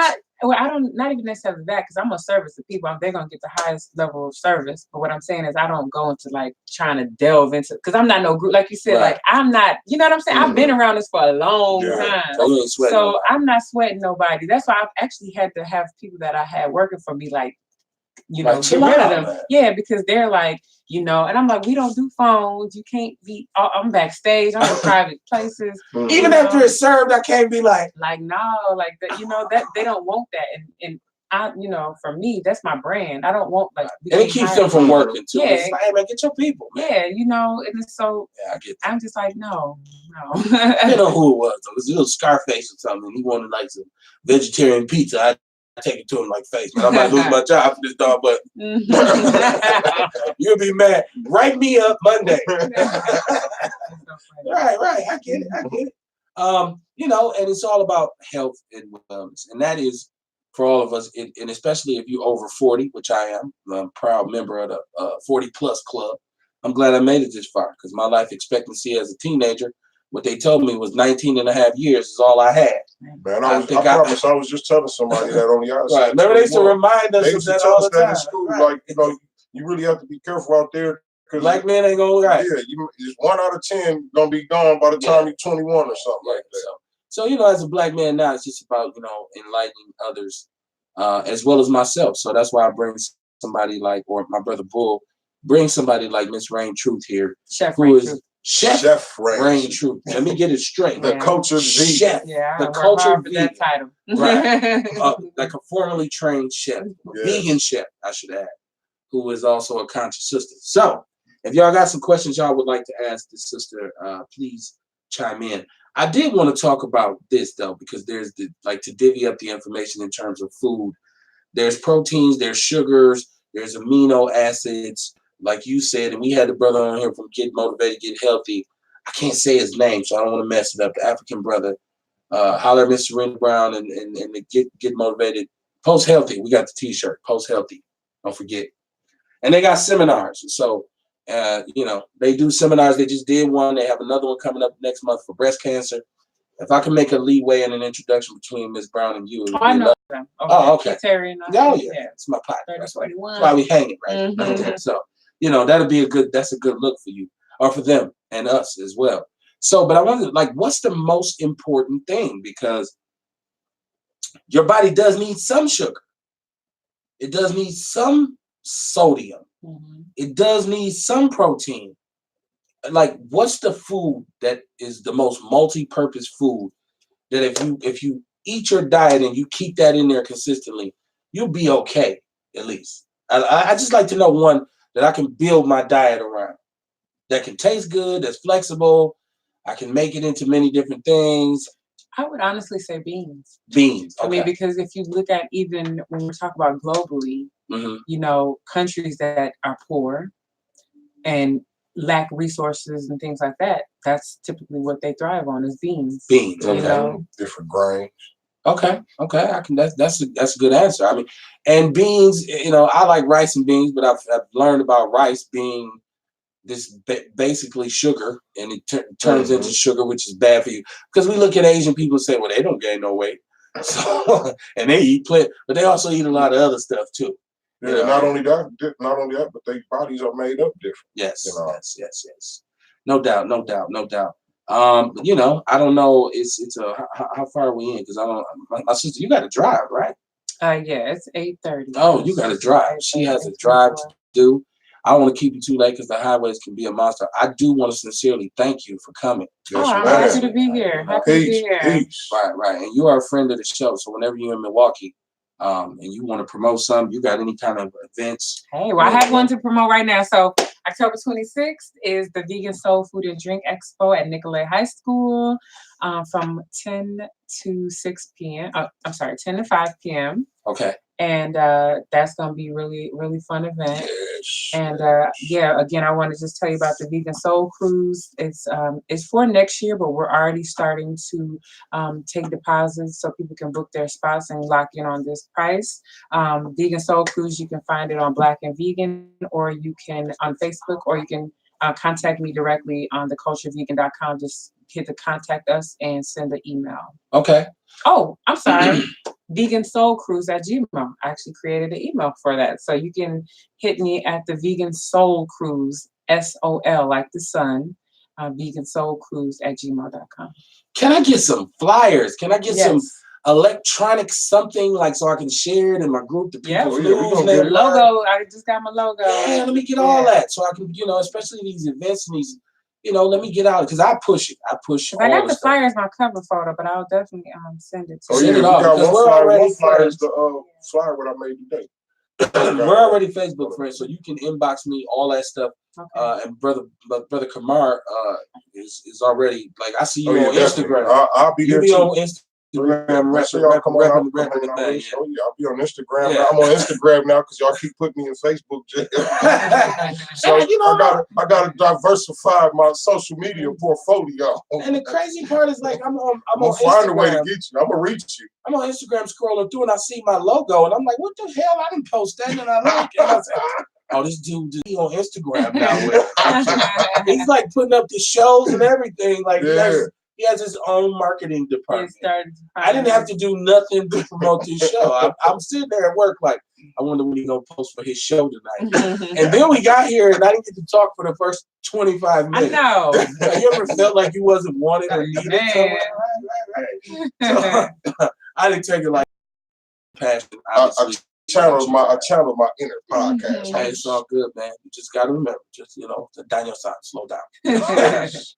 Well, I don't, not even necessarily that, because I'm a service to people. They're gonna get the highest level of service. But what I'm saying is, I don't go into like trying to delve into, because I'm not no group, like you said. Right. Like I'm not, you know what I'm saying? I've been around this for a long time, So you ain't sweating so nobody. I'm not sweating nobody. That's why I've actually had to have people that I had working for me, like, you know, Like, get chill rid of out, them. man. Yeah, because they're like, you know, and I'm like, we don't do phones. You can't be. I'm backstage. I'm in private places. Even after it's served, I can't be like no, like that. You know that they don't want that, and I, you know, for me, that's my brand. I don't want like. And it keeps them from working too. Yeah, It's like, hey man, get your people, man. Yeah, you know, and it's so. Yeah, I get that. I'm just like, no. You know who it was? It was a little Scarface or something. He wanted like some vegetarian pizza. I take it to him like face, man. I might lose my job for this dog, but you'll be mad. Write me up Monday. Right. I get it. You know, and it's all about health and wellness, and that is for all of us, and especially if you're over 40, which I am. I'm a proud member of the 40 plus club. I'm glad I made it this far because my life expectancy as a teenager, what they told me was 19 and a half years is all I had. Man, I promise I was just telling somebody that on the outside. Right. Remember, they used to remind us of that all the time. In school, like, you know, you really have to be careful out there. Black men ain't gonna Yeah, just 1 out of 10 gonna be gone by the time you're 21 or something like that. So, you know, as a black man now, it's just about, you know, enlightening others as well as myself. So that's why I bring somebody like, or my brother Bull, bring somebody like Miss Rain Truth here. Chef Rain Truth. Let me get it straight. The cultured chef. Yeah, the cultured vegan. That title. Right. Like a formerly trained chef, vegan chef, I should add, who is also a conscious sister. So if y'all got some questions y'all would like to ask this sister, please chime in. I did want to talk about this though, because there's to divvy up the information in terms of food. There's proteins, there's sugars, there's amino acids, like you said, and we had the brother on here from Get Motivated, Get Healthy. I can't say his name, so I don't want to mess it up. The African brother, holler at Mr. Serena Brown and the Get Motivated. Post Healthy, we got the t-shirt, Post Healthy. Don't forget. And they got seminars. So, you know, they do seminars. They just did one. They have another one coming up next month for breast cancer. If I can make a leeway and an introduction between Ms. Brown and you. I know them. Okay. Oh, okay. Terry and It's my pot. That's why we hang it, right? Mm-hmm. Okay. So, you know, that's a good look for you or for them and us as well. So, but I wonder, like, what's the most important thing? Because your body does need some sugar. It does need some sodium. Mm-hmm. It does need some protein. Like, what's the food that is the most multi-purpose food that if you eat your diet and you keep that in there consistently, you'll be okay, at least. I just like to know one that I can build my diet around, that can taste good, that's flexible. I can make it into many different things. I would honestly say beans. Beans. Okay. I mean, because if you look at even when we talk about globally, you know, countries that are poor and lack resources and things like that, that's typically what they thrive on is beans. Beans. You know? Different grains. Okay. I can. That's a good answer. I mean, and beans. You know, I like rice and beans, but I've learned about rice being this basically sugar, and it turns into sugar, which is bad for you. Because we look at Asian people and say, well, they don't gain no weight, so and they eat plenty, but they also eat a lot of other stuff too. Yeah, you know? not only that, but their bodies are made up different. Yes, you know? Yes. No doubt. You know, I don't know. It's how far are we in? Because I don't. My sister, you got to drive, right? Yeah, it's 8:30. Oh, you got to drive. She has a drive to do. I don't want to keep you too late because the highways can be a monster. I do want to sincerely thank you for coming. Yes, I'm happy to be here. Peace. Right. And you are a friend of the show. So whenever you're in Milwaukee, and you want to promote something, you got any kind of events? Hey, well, I have one to promote right now. So October 26th is the Vegan Soul Food and Drink Expo at Nicolay High School from 10 to 6 p.m. 10 to 5 p.m. Okay. And that's going to be really, really fun event. Yes. And again, I want to just tell you about the Vegan Soul Cruise. It's for next year, but we're already starting to take deposits so people can book their spots and lock in on this price. Vegan Soul Cruise, you can find it on Black and Vegan, or you can on Facebook, or you can contact me directly on theculturevegan.com. Just hit the contact us and send the email. Okay. Oh, I'm sorry. vegansoulcruise@gmail. I actually created an email for that. So you can hit me at the Vegan Soul Cruise, SOL, like the sun, vegansoulcruise@gmail.com. Can I get some flyers? Can I get some Yes. electronic something like so I can share it in my group? The Yeah. people's Oh, yeah, we news gonna and get it. everybody? Logo. I just got my logo. Yeah, let me get all that so I can, especially these events and these, let me get out because I push it. I push all I got the stuff. flyer as my cover photo, but I'll definitely send it to Oh you. yeah, Send we it off, got because one we're flyer. already One flyer is friends. the flyer what I made today. We're already Facebook friends, so you can inbox me all that stuff. Okay. And brother Kamar is already like I see you Oh yeah, on definitely. Instagram. I'll be You there be too. on Instagram, Make sure y'all come on out. repping the thing. Oh yeah, I'll be on Instagram Yeah. now. I'm on Instagram now because y'all keep putting me in Facebook jail. So And, I gotta diversify my social media portfolio. And the crazy part is like I'm on I'm gonna Instagram. find a way to get you. I'm gonna reach you. I'm on Instagram scrolling through and I see my logo and I'm like, what the hell? I didn't post that and I like it. And I said, oh, this dude he on Instagram now. He's like putting up the shows and everything. Like he has his own marketing department. I didn't have to do nothing to promote this show. I'm sitting there at work like, I wonder when he's gonna post for his show tonight. And then we got here and I didn't get to talk for the first 25 minutes. I know. You ever felt like you wasn't wanted or needed somewhere? Right. So, I didn't take it like passion. Obviously, I channeled my inner podcast. Hey, it's all good, man. You just gotta remember, just Daniel-san, slow down.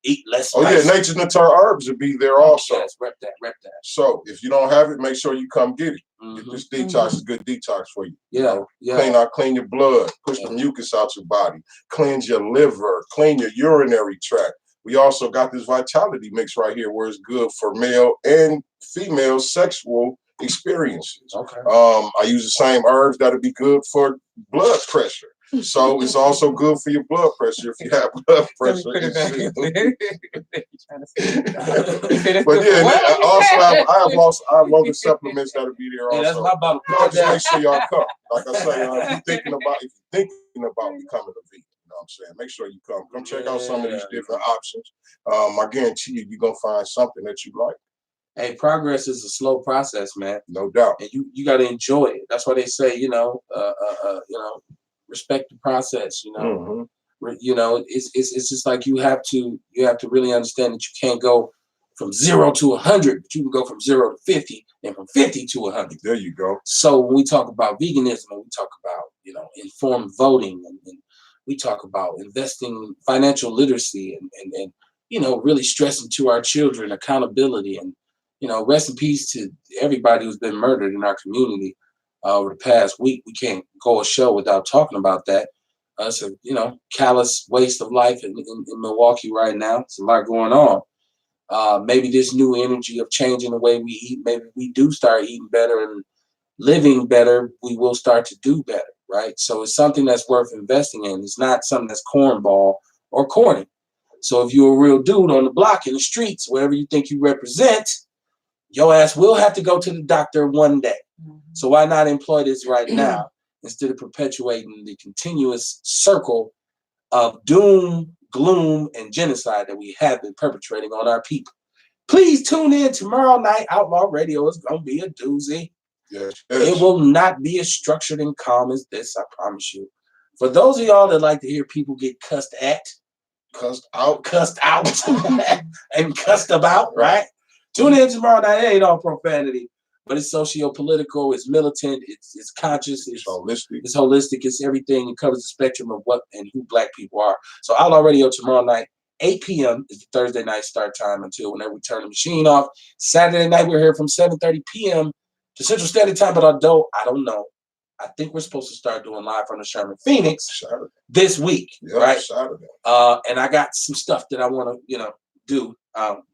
Eat less. Oh yeah, Nature's Nature Herbs will be there also. Yes, rep that. So if you don't have it, make sure you come get it. Mm-hmm. Get this detox is good detox for you. Yeah. Clean your blood, push the mucus out your body, cleanse your liver, clean your urinary tract. We also got this vitality mix right here where it's good for male and female sexual experiences. Okay. I use the same herbs that'll be good for blood pressure. So it's also good for your blood pressure if you have blood pressure. But yeah, I have other supplements that'll be there also. That's my bottle. Just make sure y'all come. Like I say, if you're thinking about becoming a vegan, you know what I'm saying? Make sure you come. Come check out some of these different options. I guarantee you're gonna find something that you like. Hey, progress is a slow process, man. No doubt. And you got to enjoy it. That's why they say, respect the process. Mm-hmm. It's just like you have to really understand that you can't go from 0 to 100, but you can go from 0 to 50 and from 50 to 100. There you go. So when we talk about veganism and we talk about informed voting and we talk about investing financial literacy and really stressing to our children accountability and rest in peace to everybody who's been murdered in our community over the past week. We can't go a show without talking about that. It's a callous waste of life in Milwaukee right now. It's a lot going on. Maybe this new energy of changing the way we eat, maybe we do start eating better and living better, we will start to do better, right? So it's something that's worth investing in. It's not something that's cornball or corny. So if you're a real dude on the block, in the streets, wherever you think you represent, your ass will have to go to the doctor one day. Mm-hmm. So why not employ this right now instead of perpetuating the continuous circle of doom, gloom, and genocide that we have been perpetrating on our people? Please tune in tomorrow night. Outlaw Radio is going to be a doozy. Yes. It will not be as structured and calm as this, I promise you. For those of y'all that like to hear people get cussed out, and cussed about, right? Tune in tomorrow night. It ain't all profanity, but it's socio-political, it's militant, it's conscious, it's holistic, it's everything. It covers the spectrum of what and who Black people are. So Outlaw Radio tomorrow night, 8 p.m. is the Thursday night start time until whenever we turn the machine off. Saturday night, we're here from 7:30 p.m. to Central Standard Time, but although I don't know, I think we're supposed to start doing live from the Sherman Phoenix this week, right? Saturday. And I got some stuff that I want to, do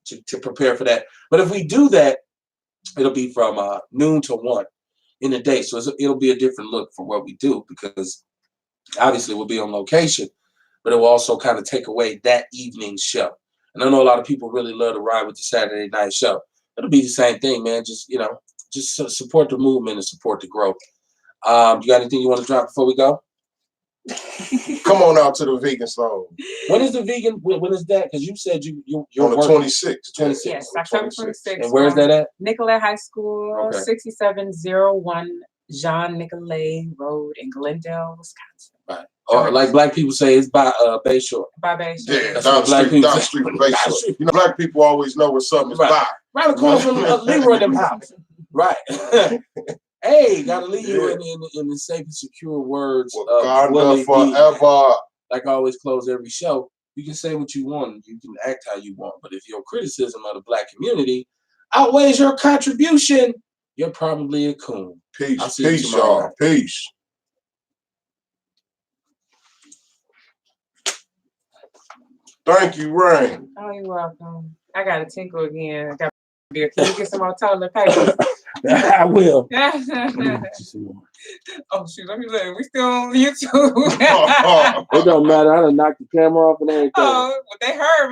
to prepare for that. But if we do that, it'll be from noon to 1 in the day. So it'll be a different look for what we do because obviously we'll be on location, but it will also kind of take away that evening show. And I know a lot of people really love to ride with the Saturday night show. It'll be the same thing, man. Just support the movement and support the growth. You got anything you want to drop before we go? Come on out to the vegan zone. When is the vegan? When is that? Because you said you're On the 26th. 26th. Yes, October 26th. And where's that at? Nicolay High School, Okay. 6701 Jean Nicolay Road in Glendale, Wisconsin. Right. Or like black people say, it's by Bayshore. By Bayshore. Yeah, That's down what the black street, people down the say. street from Bayshore. You know, black people always know where something's Right. by. Right across from Leroy them house. Right. Hey, gotta leave you in the safe and secure words of Wakanda forever. Like I always close every show. You can say what you want. You can act how you want. But if your criticism of the black community outweighs your contribution, you're probably a coon. Peace, peace, y'all. Peace. Thank you, Rain. Oh, you're welcome. I got to tinkle again. I got beer. Can you get some more toilet paper? I will. Oh, shoot. Let me look. We still on YouTube. It don't matter. I done knocked the camera off and everything. Oh, well, they heard me.